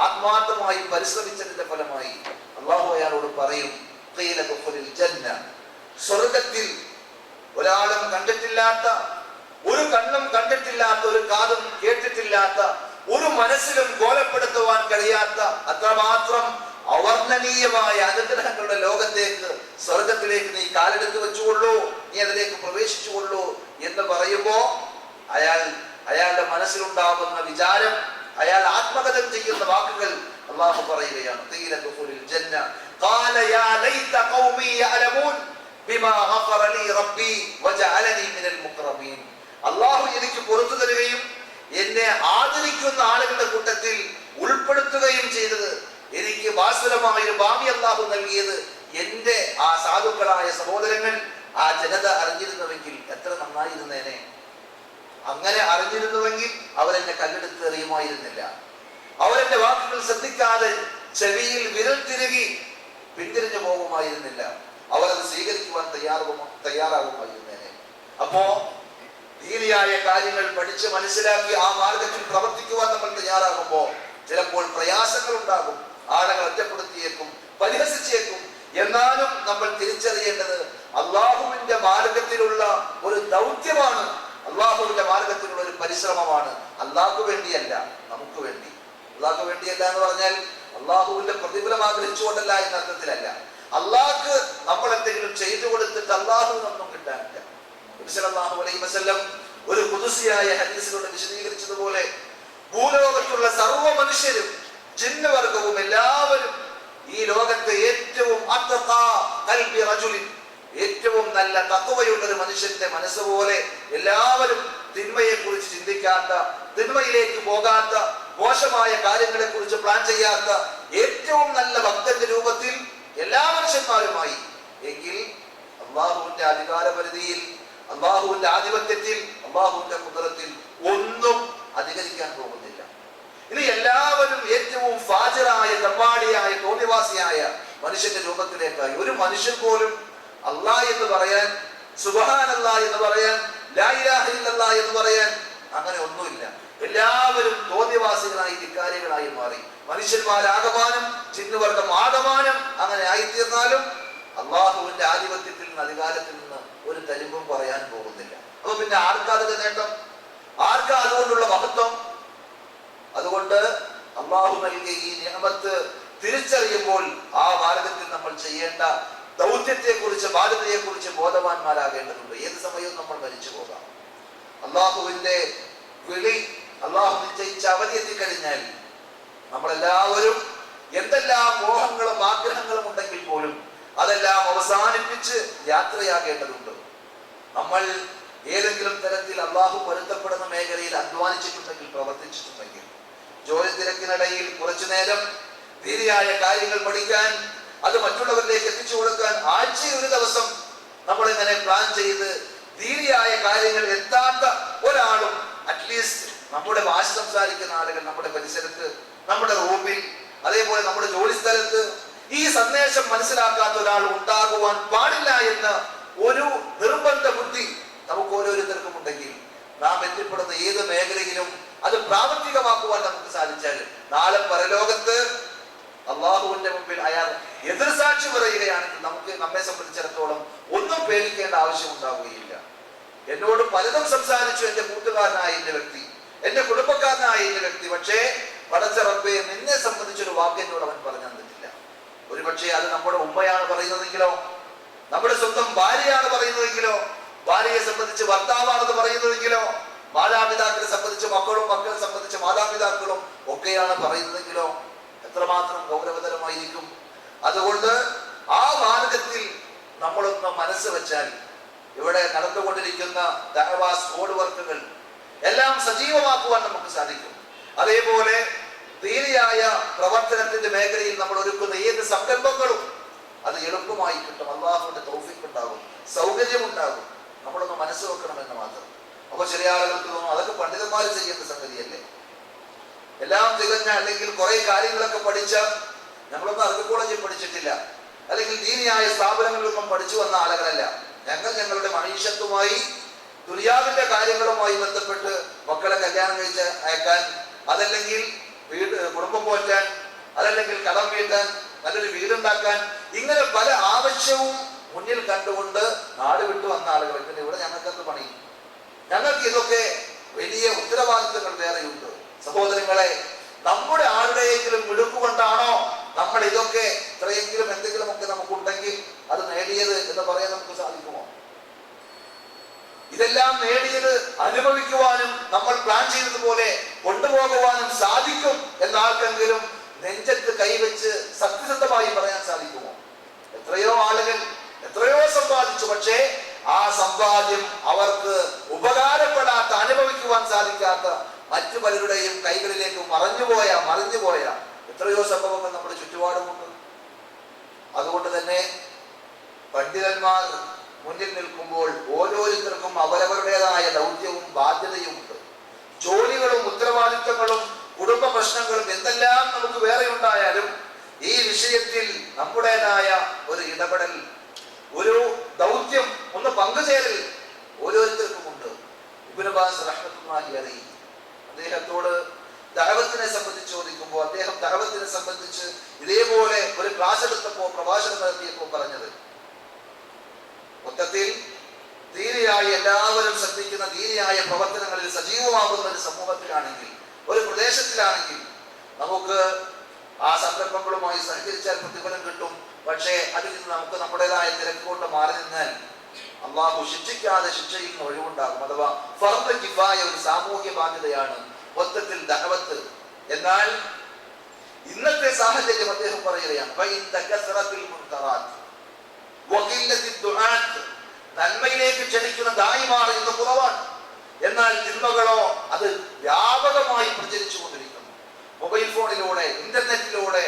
ആത്മാർത്ഥമായി പരിശ്രമിച്ചതിന്റെ ഫലമായി അള്ളാഹു അയാളോട് പറയും, സ്വർഗത്തിൽ ഒരാളും കണ്ടിട്ടില്ലാത്ത, ഒരു കണ്ണും കണ്ടിട്ടില്ലാത്ത, ഒരു കാതും കേട്ടിട്ടില്ലാത്ത, ഒരു മനസ്സിലും കോലപ്പെടുത്തുവാൻ കഴിയാത്ത അത്രമാത്രം അവർണ്ണനീയമായ അനുഗ്രഹങ്ങളുടെ ലോകത്തേക്ക്, സ്വർഗത്തിലേക്ക് നീ കാലെടുത്ത് വെച്ചുകൊള്ളൂ, നീ അതിലേക്ക് പ്രവേശിച്ചുകൊള്ളൂ എന്ന് പറയുമ്പോ അയാളുടെ മനസ്സിലുണ്ടാകുന്ന വിചാരം, അയാൾ ആത്മകഥം ചെയ്യുന്ന വാക്കുകൾ അള്ളാഹു പറയുകയാണ്. അള്ളാഹു എനിക്ക് പുറത്തു തരികയും എന്നെ ആദരിക്കുന്ന ആളുകളുടെ കൂട്ടത്തിൽ ഉൾപ്പെടുത്തുകയും ചെയ്തത്, എനിക്ക് വാസുരമായൊരു ഭാവി അള്ളാഹു നൽകിയത് എന്റെ ആ സാധുക്കളായ സഹോദരങ്ങൾ, ആ ജനത അറിഞ്ഞിരുന്നുവെങ്കിൽ എത്ര നന്നായിരുന്നേനെ. അങ്ങനെ അറിഞ്ഞിരുന്നുവെങ്കിൽ അവരെന്നെ കല്ലെടുത്ത് എറിയുമായിരുന്നില്ല. അവരെന്റെ വാക്കുകൾ ശ്രദ്ധിക്കാതെ ചെവിയിൽ വിരൽ തിരുകി പിന്തിരിഞ്ഞു പോകുമായിരുന്നില്ല. അവരത് സ്വീകരിക്കുവാൻ തയ്യാറാകുമായിരുന്നേനെ. അപ്പോ ദീനിയായ കാര്യങ്ങൾ പഠിച്ച് മനസ്സിലാക്കി ആ മാർഗത്തിൽ പ്രവർത്തിക്കുവാൻ നമ്മൾ തയ്യാറാകുമ്പോ ചിലപ്പോൾ പ്രയാസങ്ങൾ ഉണ്ടാകും, ആളുകൾ ഒറ്റപ്പെടുത്തിയേക്കും, പരിഹസിച്ചേക്കും. എന്നാലും നമ്മൾ തിരിച്ചറിയേണ്ടത് അള്ളാഹുവിന്റെ മാർഗത്തിലുള്ള ഒരു ദൗത്യമാണ്, അള്ളാഹുവിന്റെ മാർഗത്തിലുള്ള ഒരു പരിശ്രമമാണ്. അള്ളാഹു വേണ്ടിയല്ല, നമുക്ക് വേണ്ടി. അള്ളാഹു വേണ്ടിയല്ല എന്ന് പറഞ്ഞാൽ അള്ളാഹുവിന്റെ പ്രതിഫലം ആഗ്രഹിച്ചുകൊണ്ടല്ല എന്ന അർത്ഥത്തിലല്ല. അള്ളാഹ്ക്ക് നമ്മൾ എന്തെങ്കിലും ചെയ്തു കൊടുത്തിട്ട് അള്ളാഹുവിനൊന്നും കിട്ടാനില്ല. നബി സല്ലല്ലാഹു അലൈഹി വസല്ലം ഒരു ഖുദ്സിയായ ഹദീസിലൂടെ വിശദീകരിച്ചതുപോലെ ഭൂലോകത്തുള്ള സർവ്വ മനുഷ്യരും ജിന്നവർഗവും എല്ലാവരും ഈ ലോകത്തെ ഏറ്റവും നല്ല തഖ്വയുള്ള ഒരു മനുഷ്യന്റെ മനസ്സ് പോലെ എല്ലാവരും തിന്മയെ കുറിച്ച് ചിന്തിക്കാത്ത, തിന്മയിലേക്ക് പോകാത്ത, മോശമായ കാര്യങ്ങളെ കുറിച്ച് പ്ലാൻ ചെയ്യാത്ത ഏറ്റവും നല്ല ഭക്തന്റെ രൂപത്തിൽ എല്ലാ മനുഷ്യന്മാരുമായി. എങ്കിൽ അള്ളാഹുവിന്റെ അധികാരപരിധിയിൽ, അള്ളാഹുവിന്റെ ആധിപത്യത്തിൽ, അള്ളാഹുവിന്റെ ഖുദ്റത്തിൽ ഒന്നും അധികരിക്കാൻ പോകുന്നില്ല. ഇനി എല്ലാവരും ഏറ്റവും ഫാജിറായ, തമ്മാടിയായ, തോന്നിവാസിയായ മനുഷ്യന്റെ രൂപത്തിലേക്കായി. ഒരു മനുഷ്യൻ പോലും അല്ലാഹ് എന്ന് പറയാൻ, സുബ്ഹാനല്ലാഹ് എന്ന് പറയാൻ, ലാ ഇലാഹ ഇല്ലല്ലാഹ് എന്ന് പറയാൻ അങ്ങനെ ഒന്നുമില്ല. എല്ലാവരും തോന്നിവാസികളായി ധിക്കാരികളായി മാറി. മനുഷ്യന്മാരാകമാനം ജിന്നുവർഗം ആകമാനം അങ്ങനെ ആയിത്തീർന്നാലും അള്ളാഹുവിന്റെ ആധിപത്യത്തിൽ നിന്ന് അധികാരത്തിൽ നിന്ന് ഒരു തരിമ്പും പറയാൻ പോകുന്നില്ല. അപ്പൊ പിന്നെ ആർക്കാ അതിന്റെ നേട്ടം? ആർക്കാ അതുകൊണ്ടുള്ള മഹത്വം? അതുകൊണ്ട് അള്ളാഹു നൽകിയ ഈ നിഅമത്ത് തിരിച്ചറിയുമ്പോൾ ആ മാർഗത്തിൽ നമ്മൾ ചെയ്യേണ്ട ദൗത്യത്തെക്കുറിച്ച് ബാധ്യതയെക്കുറിച്ച് ബോധവാന്മാരാകേണ്ടതുണ്ട്. ഏത് സമയവും നമ്മൾ മരിച്ചു പോകാം. അള്ളാഹുവിന്റെ വിളി, അള്ളാഹു നിശ്ചയിച്ച അവധി എത്തിക്കഴിഞ്ഞാൽ നമ്മളെല്ലാവരും എന്തെല്ലാം മോഹങ്ങളും ആഗ്രഹങ്ങളും ഉണ്ടെങ്കിൽ പോലും അതെല്ലാം അവസാനിപ്പിച്ച് യാത്രയാകേണ്ടതുണ്ട്. നമ്മൾ ഏതെങ്കിലും തരത്തിൽ അള്ളാഹു പൊരുത്തപ്പെടുന്ന മേഖലയിൽ അധ്വാനിച്ചിട്ടുണ്ടെങ്കിൽ, പ്രവർത്തിച്ചിട്ടുണ്ടെങ്കിൽ, ജോലി തിരക്കിനിടയിൽ കുറച്ചു നേരം ദീനിയായ കാര്യങ്ങൾ പഠിക്കാൻ, അത് മറ്റുള്ളവരിലേക്ക് എത്തിച്ചു കൊടുക്കാൻ ആഴ്ചയിൽ ഒരു ദിവസം നമ്മൾ ഇങ്ങനെ പ്ലാൻ ചെയ്ത് ദീനിയായ കാര്യങ്ങൾ എത്താത്ത ഒരാളും, അറ്റ്ലീസ്റ്റ് നമ്മുടെ ഭാഷ സംസാരിക്കുന്ന ആളുകൾ നമ്മുടെ പരിസരത്ത്, നമ്മുടെ റൂമിൽ, അതേപോലെ നമ്മുടെ ജോലി സ്ഥലത്ത് ഈ സന്ദേശം മനസ്സിലാക്കാത്ത ഒരാൾ ഉണ്ടാകുവാൻ പാടില്ല എന്ന ഒരു നിർബന്ധ ബുദ്ധി നമുക്ക് ഓരോരുത്തർക്കും ഉണ്ടെങ്കിൽ നാം എത്തിപ്പെടുന്ന ഏത് മേഖലയിലും അത് പ്രാവർത്തികമാക്കുവാൻ നമുക്ക് സാധിച്ചാൽ നാളെ പരലോകത്ത് അള്ളാഹുവിന്റെ മുമ്പിൽ അയാൾ എതിർസാക്ഷി പറയുകയാണെങ്കിൽ നമ്മെ സംബന്ധിച്ചിടത്തോളം ഒന്നും പേടിക്കേണ്ട ആവശ്യം ഉണ്ടാവുകയില്ല. എന്നോട് പലതും സംസാരിച്ചു എന്റെ കൂട്ടുകാരനായ എന്റെ വ്യക്തി, എന്റെ കുടുംബക്കാരനായ എന്റെ വ്യക്തി, പക്ഷേ പടച്ച റബ്ബേ നിന്നെ സംബന്ധിച്ചൊരു വാക്ക് എന്നോട് അവൻ പറഞ്ഞു തന്നിട്ടില്ല. ഒരുപക്ഷെ അത് നമ്മുടെ ഉമ്മയാണ് പറയുന്നതെങ്കിലോ, നമ്മുടെ സ്വന്തം ഭാര്യയാണ് പറയുന്നതെങ്കിലോ, ഭാര്യയെ സംബന്ധിച്ച് ഭർത്താവാണെന്ന് പറയുന്നതെങ്കിലോ, മാതാപിതാക്കളെ സംബന്ധിച്ച് മക്കളും, മക്കളെ സംബന്ധിച്ച് മാതാപിതാക്കളും ഒക്കെയാണ് പറയുന്നതെങ്കിലോ എത്രമാത്രം ഗൗരവതരമായിരിക്കും. അതുകൊണ്ട് ആ മാർഗത്തിൽ നമ്മളൊന്ന് മനസ്സ് വെച്ചാൽ ഇവിടെ നടന്നുകൊണ്ടിരിക്കുന്ന ദഅവാ സ്ക്വാഡ് വർക്കുകൾ എല്ലാം സജീവമാക്കുവാൻ നമുക്ക് സാധിക്കും. അതേപോലെ ദീനിയായ പ്രവർത്തനത്തിന്റെ മേഖലയിൽ നമ്മൾ ഒരുക്കുന്ന ഏത് സംരംഭങ്ങളും അത് എളുപ്പമായി കിട്ടും. അള്ളാഹുവിന്റെ തൗഫീഖ് ഉണ്ടാകും, സൗകര്യമുണ്ടാകും. നമ്മളൊന്ന് മനസ്സ് വെക്കണമെന്ന് മാത്രം. അപ്പൊ ചില ആളുകൾക്ക് തോന്നും അതൊക്കെ പണ്ഡിതന്മാർ ചെയ്യുന്ന സംഗതിയല്ലേ, എല്ലാം തികഞ്ഞ അല്ലെങ്കിൽ കുറെ കാര്യങ്ങളൊക്കെ പഠിച്ച, ഞങ്ങളൊന്നും അറബി കോളേജിൽ പഠിച്ചിട്ടില്ല, അല്ലെങ്കിൽ ദീനിയായ സ്ഥാപനങ്ങളിലൊന്നും പഠിച്ചു വന്ന ആളുകളല്ല. ഞങ്ങളുടെ മനുഷ്യത്വമായി ദുനിയാവിന്റെ കാര്യങ്ങളുമായി ബന്ധപ്പെട്ട് മക്കളെ കല്യാണം കഴിച്ച് അയക്കാൻ, അതല്ലെങ്കിൽ കുടുംബം പോറ്റാൻ, അതല്ലെങ്കിൽ കടം വീട്ടാൻ, നല്ലൊരു വീടുണ്ടാക്കാൻ, ഇങ്ങനെ പല ആവശ്യവും മുന്നിൽ കണ്ടുകൊണ്ട് നാട് വിട്ടു വന്ന ആളുകൾ. പിന്നെ ഇവിടെ ഞങ്ങൾക്കെന്ത് പണി? ഞങ്ങൾക്ക് ഇതൊക്കെ വലിയ ഉത്തരവാദിത്തങ്ങൾ വേറെയുണ്ട്. സഹോദരങ്ങളെ, നമ്മുടെ ആരുടെയെങ്കിലും മിടുക്കുകൊണ്ടാണോ നമ്മൾ ഇതൊക്കെ ഇത്രയെങ്കിലും എന്തെങ്കിലുമൊക്കെ നമുക്കുണ്ടെങ്കിൽ അത് നേടിയത് എന്ന് പറയാൻ നമുക്ക് സാധിക്കുമോ? ഇതെല്ലാം നേടിയത് അനുഭവിക്കുവാനും നമ്മൾ പ്ലാൻ ചെയ്തതുപോലെ കൊണ്ടുപോകുവാനും സാധിക്കും എന്നാർക്കെങ്കിലും നെഞ്ചത്ത് കൈവച്ച് സത്യസന്ധമായി പറയാൻ സാധിക്കുമോ? എത്രയോ ആളുകൾ എത്രയോ സമ്പാദിച്ചു, പക്ഷേ ആ സമ്പാദ്യം അവർക്ക് ഉപകാരപ്പെടാത്ത, അനുഭവിക്കുവാൻ സാധിക്കാത്ത മറ്റു പലരുടെയും കൈകളിലേക്ക് മറിഞ്ഞുപോയ എത്രയോ സംഭവങ്ങൾ നമ്മുടെ ചുറ്റുപാടുമുണ്ട്. അതുകൊണ്ട് തന്നെ പണ്ഡിതന്മാർ മുന്നിൽ നിൽക്കുമ്പോൾ ഓരോരുത്തർക്കും അവരവരുടേതായ ദൗത്യവും ബാധ്യതയും ഉണ്ട്. ജോലികളും ഉത്തരവാദിത്തങ്ങളും കുടുംബ പ്രശ്നങ്ങളും എന്തെല്ലാം നമുക്ക് വേറെ ഉണ്ടായാലും ഈ വിഷയത്തിൽ നമ്മുടേതായ ഒരു ഇടപെടൽ, ഒരു ദൗത്യം, ഒന്ന് പങ്കുചേരൽ ഓരോരുത്തർക്കും ഉണ്ട്. ഇബ്നു ബാസ് റഹ്മത്തുള്ളാഹി അലൈഹി അദ്ദേഹത്തോട് ദഅവത്തിനെ സംബന്ധിച്ച് ചോദിക്കുമ്പോൾ അദ്ദേഹം ദഅവത്തിനെ സംബന്ധിച്ച് ഇതേപോലെ ഒരു ക്ലാസ് എടുത്തപ്പോൾ, പ്രഭാഷണം നടത്തിയപ്പോൾ പറഞ്ഞത്, മൊത്തത്തിൽ ദീനിയായ എല്ലാവരും ശ്രദ്ധിക്കുന്ന ദീനിയായ പ്രവർത്തനങ്ങളിൽ സജീവമാകുന്ന ഒരു സമൂഹത്തിലാണെങ്കിൽ, ഒരു പ്രദേശത്തിലാണെങ്കിൽ നമുക്ക് ആ സംരംഭങ്ങളുമായി സഹകരിച്ചാൽ പ്രതിഫലം കിട്ടും. പക്ഷേ അതിൽ നിന്ന് നമുക്ക് നമ്മുടേതായ തിരക്കുകൊണ്ട് മാറി നിന്നാൽ അള്ളാഹു ശിക്ഷിക്കാതെ ശിക്ഷയിൽ നിന്ന് ഒഴിവുണ്ടാകും. അഥവാ ഫർദ് കിഫായ, ഒരു സാമൂഹ്യ ബാധ്യതയാണ് മൊത്തത്തിൽ ദഅവത്ത്. എന്നാൽ ഇന്നത്തെ സാഹചര്യം അദ്ദേഹം പറയുകയാണ്, നന്മയിലേക്ക് ക്ഷണിക്കുന്ന ദായിമാർ ഇന്ന് കുറവാണ്. എന്നാൽ തിന്മകളോ അത് വ്യാപകമായി പ്രചരിച്ചു കൊണ്ടിരിക്കുന്നു. മൊബൈൽ ഫോണിലൂടെ, ഇന്റർനെറ്റിലൂടെ,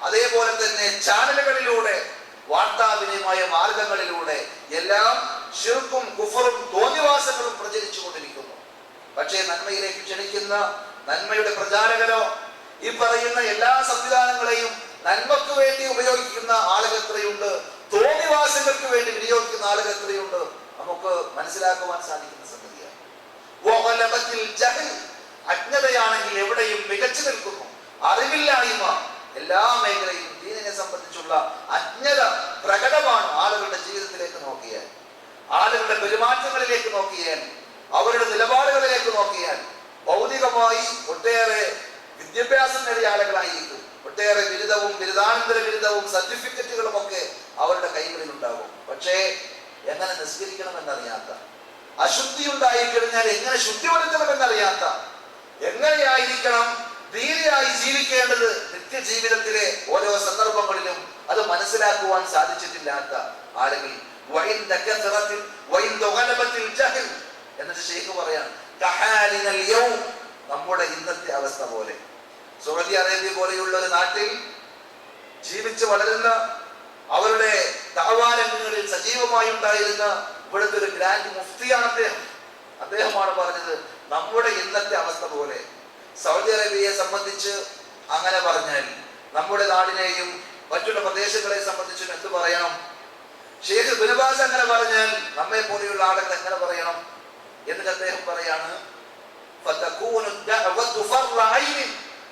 അതേപോലെ തന്നെ ചാനലുകളിലൂടെ, വാർത്താവിനിമയ മാർഗങ്ങളിലൂടെ എല്ലാം ശിർക്കും കുഫറും തോന്നിവാസങ്ങളും പ്രചരിച്ചു കൊണ്ടിരിക്കുന്നു. പക്ഷേ നന്മയിലേക്ക് ക്ഷണിക്കുന്ന, നന്മയുടെ പ്രചാരകരോ ഈ പറയുന്ന എല്ലാ സംവിധാനങ്ങളെയും നന്മക്ക് വേണ്ടി ഉപയോഗിക്കുന്ന ആളുകൾ എത്രയുണ്ട്, തോന്നിവാസങ്ങൾക്ക് വേണ്ടി വിനിയോഗിക്കുന്ന ആളുകൾ എത്രയുണ്ട്, നമുക്ക് മനസ്സിലാക്കുവാൻ സാധിക്കുന്ന സംഗതിയാണ്. അജ്ഞതയാണെങ്കിൽ എവിടെയും മികച്ചു നിൽക്കുന്നു. അറിവില്ലായ്മ എല്ലാ മേഖലയിലും ദീനിനെ സംബന്ധിച്ചുള്ള അജ്ഞത പ്രകടമാണ്. ആളുകളുടെ ജീവിതത്തിലേക്ക് നോക്കിയാൽ, ആളുകളുടെ പെരുമാറ്റങ്ങളിലേക്ക് നോക്കിയാൽ, അവരുടെ നിലപാടുകളിലേക്ക് നോക്കിയാൽ ഭൗതികമായി ഒട്ടേറെ വിദ്യാഭ്യാസം നേടിയ ആളുകളായിരിക്കും. ഒട്ടേറെ ബിരുദവും ബിരുദാനന്തര ബിരുദവും സർട്ടിഫിക്കറ്റുകളും ഒക്കെ അവരുടെ കൈകളിൽ ഉണ്ടാകും. പക്ഷേ എങ്ങനെ നിസ്കരിക്കണമെന്നറിയാത്ത, അശുദ്ധി ഉണ്ടായിക്കഴിഞ്ഞാൽ എങ്ങനെ ശുദ്ധി വരുത്തണമെന്നറിയാത്ത, എങ്ങനെയായിരിക്കണം ദീനിയായി ജീവിക്കേണ്ടത് നിത്യജീവിതത്തിലെ ഓരോ സന്ദർഭങ്ങളിലും അത് മനസ്സിലാക്കുവാൻ സാധിച്ചിട്ടില്ലാത്ത ആളുകൾ. എന്നിട്ട് ശൈഖ് പറയാൻ, നമ്മുടെ ഇന്നത്തെ അവസ്ഥ പോലെ. സൗദി അറേബ്യ പോലെയുള്ള ഒരു നാട്ടിൽ ജീവിച്ച് വളരുന്ന, അവരുടെ ദഅവാരംഗങ്ങളിൽ സജീവമായി ഉണ്ടായിരുന്ന ഇവിടുത്തെ ഒരു ഗ്രാൻഡ് മുഫ്തിയാണ് അദ്ദേഹം. അദ്ദേഹമാണ് പറഞ്ഞത്, നമ്മുടെ ഇന്നത്തെ അവസ്ഥ പോലെ. സൗദി അറേബ്യയെ സംബന്ധിച്ച് അങ്ങനെ പറഞ്ഞാൽ നമ്മുടെ നാടിനെയും മറ്റുള്ള പ്രദേശങ്ങളെ സംബന്ധിച്ചും എന്ത് പറയണം? ഷെയ്ഖ് ഇബ്നു ബാസ് അങ്ങനെ പറഞ്ഞാൽ നമ്മെ പോലെയുള്ള ആളുകൾ എങ്ങനെ പറയണം? എന്നിട്ട് അദ്ദേഹം പറയാണ്,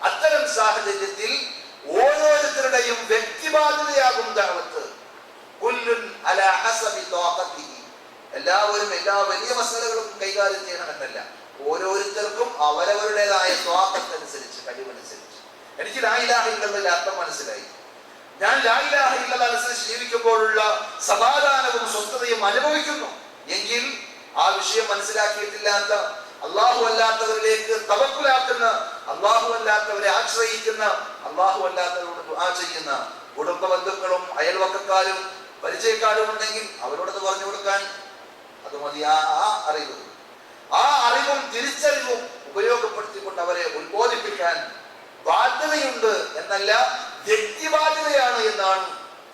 അത്തരം സാഹചര്യത്തിൽ ഓരോരുത്തരുടെയും വ്യക്തിബാധ്യതയാകും ദഅവത്ത്. എല്ലാവരും എല്ലാ വലിയ മസലകളും കൈകാര്യം ചെയ്യണമെന്നല്ല, ഓരോരുത്തർക്കും അവരവരുടേതായ ത്വാഖത്തനുസരിച്ച്, കഴിവനുസരിച്ച്. എനിക്ക് ലാ ഇലാഹ ഇല്ലല്ലാഹ് അർത്ഥം മനസ്സിലായി. ഞാൻ ലാ ഇലാഹ ഇല്ലല്ലാഹ് അനുസരിച്ച് ജീവിക്കുമ്പോഴുള്ള സമാധാനവും സ്വസ്ഥതയും അനുഭവിക്കുന്നു എങ്കിൽ ആ വിഷയം മനസ്സിലാക്കിയിട്ടില്ലാത്ത, അള്ളാഹു അല്ലാത്തവരിലേക്ക് തവക്കുലാക്കുന്ന, അള്ളാഹു അല്ലാത്തവരെ ആശ്രയിക്കുന്ന, അള്ളാഹു അല്ലാത്തവരോട് ദുആ ചെയ്യുന്ന കുടുംബ ബന്ധുക്കളും അയൽവക്കക്കാരും പരിചയക്കാരും ഉണ്ടെങ്കിൽ അവരോടത് പറഞ്ഞു കൊടുക്കാൻ അത് മതി. ആ അറിവും തിരിച്ചറിവും ഉപയോഗപ്പെടുത്തിക്കൊണ്ട് അവരെ ഉത്ബോധിപ്പിക്കാൻ ബാധ്യതയുണ്ട് എന്നല്ല, വ്യക്തിബാധ്യതയാണ് എന്നാണ്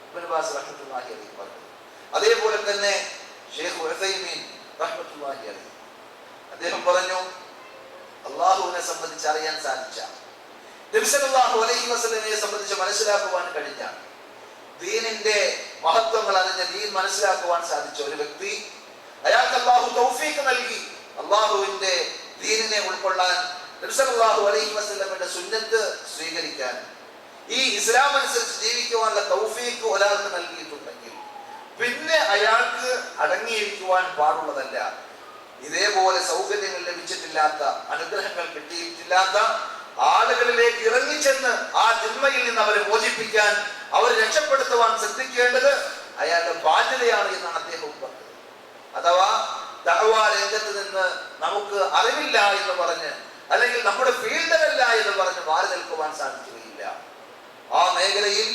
ഇബ്നു ബാസ് റഹ്മത്തുള്ളാഹി അലൈഹി പറഞ്ഞത്. അതേപോലെ തന്നെ ഷെയ്ഖ് ഉസൈമീൻ റഹ്മത്തുള്ളാഹി അലൈഹി അദ്ദേഹം പറഞ്ഞു, അള്ളാഹുവിനെ സംബന്ധിച്ച് അറിയാൻ സാധിച്ച, നബി സല്ലല്ലാഹു അലൈഹി വസല്ലമയെ സംബന്ധിച്ച് മനസ്സിലാക്കുവാൻ കഴിഞ്ഞ, ദീനിന്റെ മഹത്വങ്ങൾ അറിഞ്ഞ, ദീൻ മനസ്സിലാക്കുവാൻ സാധിച്ച ഒരു വ്യക്തി, അയാൾക്ക് അള്ളാഹു തൗഫീഖ് നൽകി അള്ളാഹുവിന്റെ ദീനിനെ ഉൾക്കൊള്ളാൻ, നബി സല്ലല്ലാഹു അലൈഹി വസല്ലമയുടെ സുന്നത്ത് സ്വീകരിക്കാൻ, ഈ ഇസ്ലാം അനുസരിച്ച് ജീവിക്കുവാനുള്ള തൗഫീഖ് ഒരാൾക്ക് നൽകിയിട്ടുണ്ടെങ്കിൽ പിന്നെ അയാൾക്ക് അടങ്ങിയിരിക്കുവാൻ പാടുള്ളതല്ല. ഇതേപോലെ സൗകര്യങ്ങൾ ലഭിച്ചിട്ടില്ലാത്ത, അനുഗ്രഹങ്ങൾ കിട്ടിയിട്ടില്ലാത്ത ആളുകളിലേക്ക് ഇറങ്ങിച്ചെന്ന് ആ തിന്മയിൽ നിന്ന് അവരെ മോചിപ്പിക്കാൻ, അവരെ രക്ഷപ്പെടുത്തുവാൻ ശ്രദ്ധിക്കേണ്ടത് അയാളുടെ ബാധ്യതയാണ് എന്നാണ് അദ്ദേഹം പറഞ്ഞത്. അഥവാ ദഅവാ രംഗത്ത് നിന്ന് നമുക്ക് അറിവില്ല എന്ന് പറഞ്ഞ്, അല്ലെങ്കിൽ നമ്മുടെ ഫീൽഡിലല്ല എന്ന് പറഞ്ഞ് മാറി നിൽക്കുവാൻ സാധിക്കുകയില്ല. ആ മേഖലയിൽ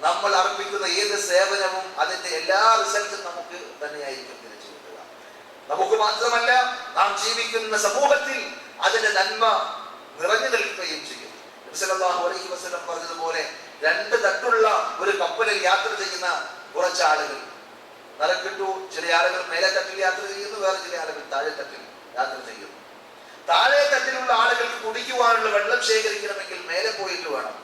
നമ്മൾ അർപ്പിക്കുന്ന ഏത് സേവനവും അതിന്റെ എല്ലാ റിസൾട്ടും നമുക്ക് തന്നെയായിരിക്കും തിരിച്ചു കിട്ടുക. നമുക്ക് മാത്രമല്ല, നാം ജീവിക്കുന്ന സമൂഹത്തിൽ അതിന്റെ നന്മ നിറഞ്ഞു നിൽക്കുകയും ചെയ്യും. നബി സല്ലല്ലാഹു അലൈഹി വസല്ലം പറഞ്ഞതുപോലെ, രണ്ട് തട്ടുള്ള ഒരു കപ്പലിൽ യാത്ര ചെയ്യുന്ന കുറച്ച് ആളുകൾ, നരക്കിട്ടു ചില ആളുകൾ മേലെ തട്ടിൽ യാത്ര ചെയ്യുന്നു, വേറെ ചില ആളുകൾ താഴെ തട്ടിൽ യാത്ര ചെയ്യുന്നു. താഴെ തട്ടിലുള്ള ആളുകൾക്ക് കുടിക്കുവാനുള്ള വെള്ളം ശേഖരിക്കണമെങ്കിൽ മേലെ പോയിട്ട് വേണം.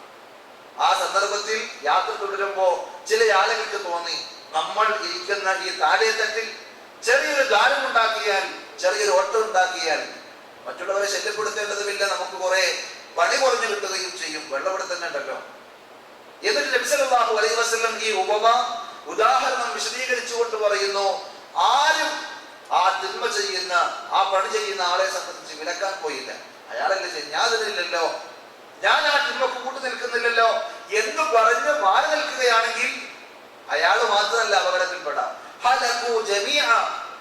ആ സന്ദർഭത്തിൽ യാത്ര തുടരുമ്പോ ചില ആളുകൾക്ക് തോന്നി, നമ്മൾ ഇരിക്കുന്ന ഈ താഴെ തട്ടിൽ ചെറിയൊരു ദ്വാരം ഉണ്ടാക്കിയാൽ, ചെറിയൊരു ഓട്ടം ഉണ്ടാക്കിയാൽ മറ്റുള്ളവരെ ശല്യപ്പെടുത്തേണ്ടതുമില്ല, നമുക്ക് കുറെ പണി കുറഞ്ഞു കിട്ടുകയും ചെയ്യും, വെള്ളം ഇവിടെ തന്നെ ഉണ്ടല്ലോ. എന്നിട്ട് നബി സല്ലല്ലാഹു അലൈഹി വസല്ലം ഈ ഉദാഹരണം വിശദീകരിച്ചുകൊണ്ട് പറയുന്നു, ആരും ആ തിന്മ ചെയ്യുന്ന, ആ പണി ചെയ്യുന്ന ആളെ സംബന്ധിച്ച് വിലക്കാൻ പോയില്ല. അയാളല്ലേ ഞാനില്ലല്ലോ, ഞാൻ ആ തിന്മക്ക് കൂട്ടു നിൽക്കുന്നില്ലല്ലോ എന്ന് പറഞ്ഞ് മാറി നിൽക്കുകയാണെങ്കിൽ അയാൾ മാത്രമല്ല അപകടത്തിൽപ്പെടാം,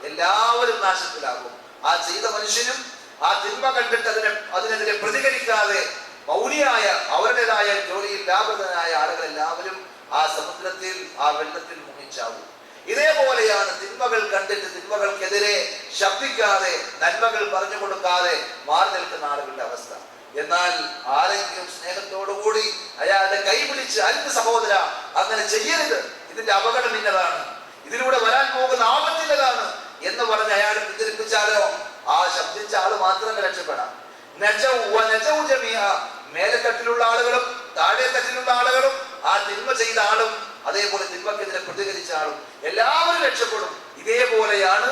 എല്ലാവരും നാശത്തിലാകും. ആ ചെയ്ത മനുഷ്യനും ആ തിന്മ കണ്ടിട്ട് അതിനെതിരെ പ്രതികരിക്കാതെ മൗലിയായ അവരുടേതായ ജോലിയിൽ ലാഭതനായ ആളുകൾ എല്ലാവരും ആ സമുദ്രത്തിൽ, ആ വെള്ളത്തിൽ മുങ്ങിച്ചാവും. ഇതേപോലെയാണ് തിന്മകൾ കണ്ടിട്ട് തിന്മകൾക്കെതിരെ ശബ്ദിക്കാതെ, നന്മകൾ പറഞ്ഞു കൊടുക്കാതെ മാറി നിൽക്കുന്ന ആളുകളുടെ അവസ്ഥ. എന്നാൽ ആരെങ്കിലും സ്നേഹത്തോടുകൂടി അയാളുടെ കൈ പിടിച്ച്, അരുത് സഹോദര അങ്ങനെ ചെയ്യരുത്, ഇതിന്റെ അപകടം ഇന്നതാണ്, ഇതിലൂടെ വരാൻ പോകുന്ന ആപത്തിൻ്റെതാണ് എന്ന് പറഞ്ഞ് അയാളെ പിന്തിരിപ്പിച്ചാലോ ആ ശബ്ദിച്ച ആള് മാത്രമേ രക്ഷപ്പെടാം. മേലെ തട്ടിലുള്ള ആളുകളും താഴെ തട്ടിലുള്ള ആളുകളും ആ തിന്മ ചെയ്ത ആളും അതേപോലെ തിന്മക്കെതിരെ പ്രതികരിച്ച ആളും എല്ലാവരും രക്ഷപ്പെടും. ഇതേപോലെയാണ്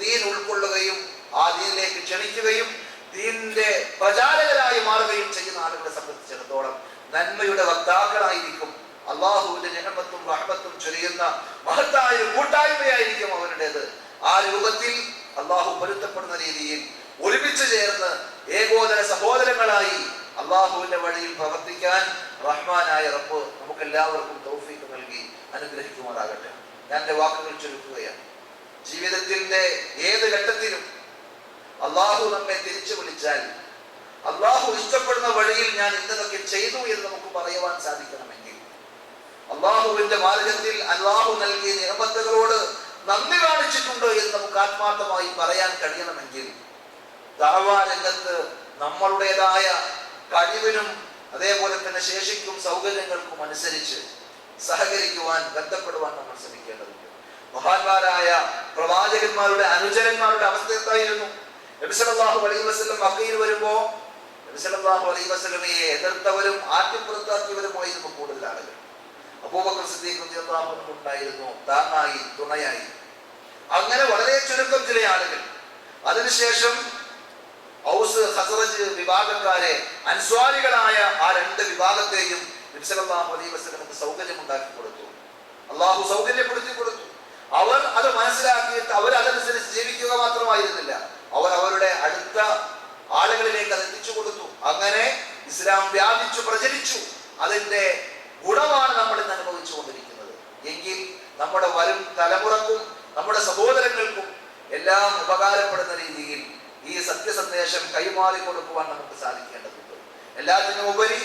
ദീൻ ഉൾക്കൊള്ളുകയും ആ ദീനിലേക്ക് ക്ഷണിക്കുകയും ദീനിന്റെ പ്രചാരകരായി മാറുകയും ചെയ്യുന്ന ആളുകളെ സംബന്ധിച്ചിടത്തോളം നന്മയുടെ വക്താക്കളായിരിക്കും. അള്ളാഹുവിന്റെ നിഅമത്തും റഹ്മത്തും ചൊരിയുന്ന മഹത്തായ കൂട്ടായ്മയായിരിക്കും അവരുടേത്. ആ രൂപത്തിൽ അള്ളാഹു പൊരുത്തപ്പെടുന്ന രീതിയിൽ ഒരുമിച്ച് ചേർന്ന് ഏകോദര സഹോദരങ്ങളായി അള്ളാഹുവിന്റെ വഴിയിൽ പ്രവർത്തിക്കാൻ റഹ്മാനായ റബ്ബ് നമുക്ക് എല്ലാവർക്കും തൗഫീഖ് നൽകി അനുഗ്രഹിക്കുമാറാകട്ടെ. ഞാൻ എൻ്റെ വാക്കുകൾ ചുരുക്കുകയാണ്. ജീവിതത്തിന്റെ ഏത് ഘട്ടത്തിലും അള്ളാഹു നമ്മെ തിരിച്ചു വിളിച്ചാൽ അള്ളാഹു ഇഷ്ടപ്പെടുന്ന വഴിയിൽ ഞാൻ ഇന്നതൊക്കെ ചെയ്തു എന്ന് നമുക്ക് പറയുവാൻ സാധിക്കണമെങ്കിൽ, അള്ളാഹുവിന്റെ മാർഗത്തിൽ അള്ളാഹു നൽകിയ നിഅമത്തുകളോട് നന്ദി കാണിച്ചിട്ടുണ്ട് എന്ന് നമുക്ക് ആത്മാർത്ഥമായി പറയാൻ കഴിയണമെങ്കിൽ, ദഅവാ രംഗത്ത് നമ്മളുടേതായ കഴിവിനും അതേപോലെ തന്നെ ശേഷിക്കും സൗകര്യങ്ങൾക്കും അനുസരിച്ച് സഹകരിക്കുവാൻ, ബന്ധപ്പെടുവാൻ നമ്മൾ ശ്രമിക്കേണ്ടതുണ്ട്. മഹാന്മാരായ പ്രവാചകന്മാരുടെ അനുചരന്മാരുടെ അവസ്ഥ എന്തായിരുന്നു? നബി സല്ലല്ലാഹു അലൈഹി വസല്ലം മക്കയിൽ വരുമ്പോ നബി സല്ലല്ലാഹു അലൈഹി വസല്ലമയെ എതിർത്തവരും ആട്ടിപ്പുറത്താക്കിയവരുമായിരുന്നു കൂടുതൽ ആളുകൾ. അബൂബക്കർ സിദ്ദീഖ് റളിയല്ലാഹു അൻഹു ഉണ്ടായിരുന്നു, താങ്ങായി, തുണയായി. അങ്ങനെ വളരെ ചുരുക്കം ചില ആളുകൾ. അതിനുശേഷം ഔസ് ഖസ്റജ് വിഭാഗക്കാരെ, അൻസ്വാരികളായ ആ രണ്ട് വിഭാഗത്തെയും നബി സല്ലല്ലാഹു അലൈഹി വസല്ലമക്ക് സൗകര്യം ഉണ്ടാക്കി കൊടുത്തു. അള്ളാഹു സൗകര്യപ്പെടുത്തി കൊടുത്തു. അവർ അത് മനസ്സിലാക്കിയിട്ട് അവർ അതനുസരിച്ച് ജീവിക്കുക മാത്രമായിരുന്നില്ല, അവർ അവരുടെ അടുത്ത ആളുകളിലേക്ക് അത് എത്തിച്ചു കൊടുത്തു. അങ്ങനെ ഇസ്ലാം വ്യാപിച്ചു, പ്രചരിച്ചു. അതിന്റെ ഗുണമാണ് നമ്മൾ ഇന്ന് അനുഭവിച്ചു കൊണ്ടിരിക്കുന്നത്. എങ്കിൽ നമ്മുടെ വരും തലമുറക്കും നമ്മുടെ സഹോദരങ്ങൾക്കും എല്ലാം ഉപകാരപ്പെടുന്ന രീതിയിൽ ഈ സത്യസന്ദേശം കൈമാറി കൊടുക്കുവാൻ നമുക്ക് സാധിക്കേണ്ടതുണ്ട്. എല്ലാത്തിനും ഉപരി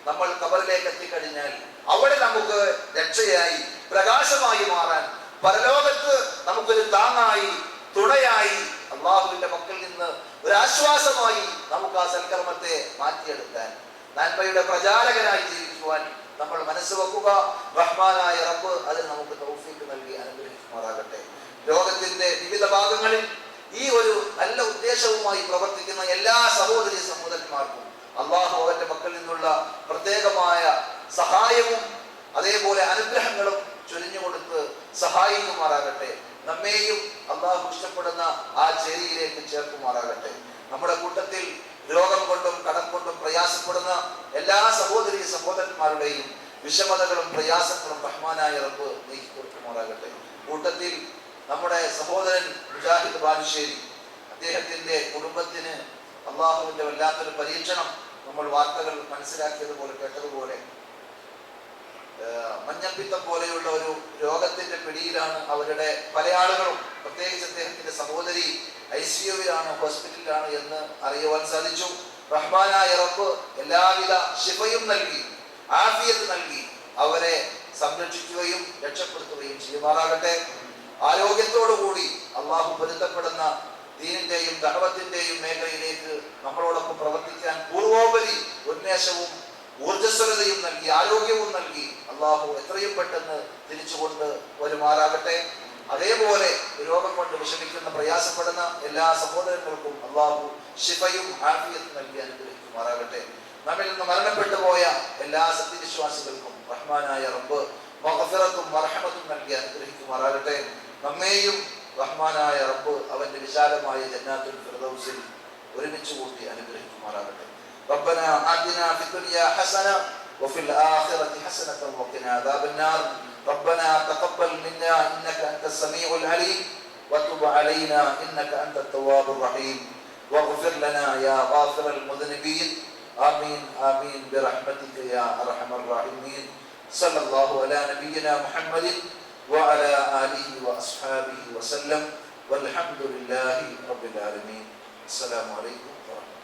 നമ്മൾ ഖബറിലേക്ക് എത്തിക്കഴിഞ്ഞാൽ അവിടെ നമുക്ക് രക്ഷയായി, പ്രകാശമായി മാറാൻ, പരലോകത്ത് നമുക്കൊരു താങ്ങായി, തുണയായി, അള്ളാഹുവിന്റെ മക്കളിൽ നിന്ന് ഒരു ആശ്വാസമായി നമുക്ക് ആ സൽക്കർമ്മത്തെ മാറ്റിയെടുക്കാൻ, നന്മയുടെ പ്രചാരകനായി ജീവിക്കുവാൻ നമ്മൾ മനസ്സ് വെക്കുക. റഹ്മാനായ റബ്ബ് അതിന് നമുക്ക് തൗഫീഖ് നൽകി അനുഗ്രഹിക്കുമാറാകട്ടെ. ലോകത്തിന്റെ വിവിധ ഭാഗങ്ങളിൽ ഈ ഒരു നല്ല ഉദ്ദേശവുമായി പ്രവർത്തിക്കുന്ന എല്ലാ സഹോദരി സഹോദരന്മാർക്കും അള്ളാഹു അവന്റെ മക്കളിൽ നിന്നുള്ള പ്രത്യേകമായ സഹായവും അതേപോലെ അനുഗ്രഹങ്ങളും ചൊരിഞ്ഞുകൊടുത്ത് സഹായിക്കുമാറാകട്ടെ. നമ്മെയും അള്ളാഹു ഇഷ്ടപ്പെടുന്ന ആ ചേരിയിലേക്ക് ചേർക്കുമാറാകട്ടെ. നമ്മുടെ കൂട്ടത്തിൽ രോഗം കൊണ്ടും കടം കൊണ്ടും പ്രയാസപ്പെടുന്ന എല്ലാ സഹോദരി സഹോദരന്മാരുടെയും വിഷമതകളും പ്രയാസങ്ങളും റഹ്മാനായ റബ്ബ് നീക്കി കൊടുക്കുമാറാകട്ടെ. കൂട്ടത്തിൽ നമ്മുടെ സഹോദരൻ മുജാഹിദ് ബാലുശ്ശേരി, അദ്ദേഹത്തിന്റെ കുടുംബത്തിന് അള്ളാഹുവിന്റെ വല്ലാത്തൊരു പരീക്ഷണം നമ്മൾ വാർത്തകൾ മനസ്സിലാക്കിയതുപോലെ കേട്ടതുപോലെ മഞ്ഞപ്പിത്തം പോലെയുള്ള ഒരു രോഗത്തിന്റെ പിടിയിലാണ് അവരുടെ പല ആളുകളും. പ്രത്യേകിച്ച് അദ്ദേഹത്തിന്റെ സഹോദരി ICUവിലാണ്, ഹോസ്പിറ്റലിലാണ് എന്ന് അറിയുവാൻ സാധിച്ചു. റഹ്മാനായ റബ്ബ് എല്ലാവിധ ശിഫയും നൽകി, ആഫിയത്ത് നൽകി അവരെ സംരക്ഷിക്കുകയും രക്ഷപ്പെടുത്തുകയും ചെയ്യുമാറാകട്ടെ. ആരോഗ്യത്തോടുകൂടി അള്ളാഹു പൊരുത്തപ്പെടുന്ന ദീനിന്റെയും ദഅവത്തിന്റെയും മേഖലയിലേക്ക് നമ്മളോടൊപ്പം പ്രവർത്തിക്കാൻ പൂർവോപരി ഉന്മേഷവും ഊർജ്ജസ്വലതയും നൽകി, ആരോഗ്യവും നൽകി അള്ളാഹു എത്രയും പെട്ടെന്ന് തിരിച്ചുകൊണ്ട് വരുമാറാകട്ടെ. അതേപോലെ രോഗം കൊണ്ട് വിഷമിക്കുന്ന, പ്രയാസപ്പെടുന്ന എല്ലാ സഹോദരങ്ങൾക്കും അള്ളാഹു ശിഫയും ആഫിയത്തും നൽകി അനുഗ്രഹിക്കുമാറാകട്ടെ. നമ്മിൽ നിന്ന് മരണപ്പെട്ടു പോയ എല്ലാ സത്യവിശ്വാസികൾക്കും റഹ്മാനായ റബ്ബ് മഗ്ഫിറത്തും മർഹമത്തും നൽകി അനുഗ്രഹിക്കുമാറാകട്ടെ. നമ്മെയും റഹ്മാനായ റബ്ബ് അവന്റെ വിശാലമായ ജന്നാത്തുൽ ഫിർദൗസിൽ ഒരുമിച്ച് കൂട്ടി അനുഗ്രഹിക്കുമാറാകട്ടെ. ربنا آتنا في الدنيا حسنة وفي الآخرة حسنة وقنا عذاب النار. ربنا تقبل منا إنك أنت السميع العليم وتب علينا إنك أنت التواب الرحيم واغفر لنا يا غافر المذنبين. آمين آمين برحمتك يا أرحم الراحمين. صلى الله على نبينا محمد وعلى آله وأصحابه وسلم والحمد لله رب العالمين. السلام عليكم ورحمة الله.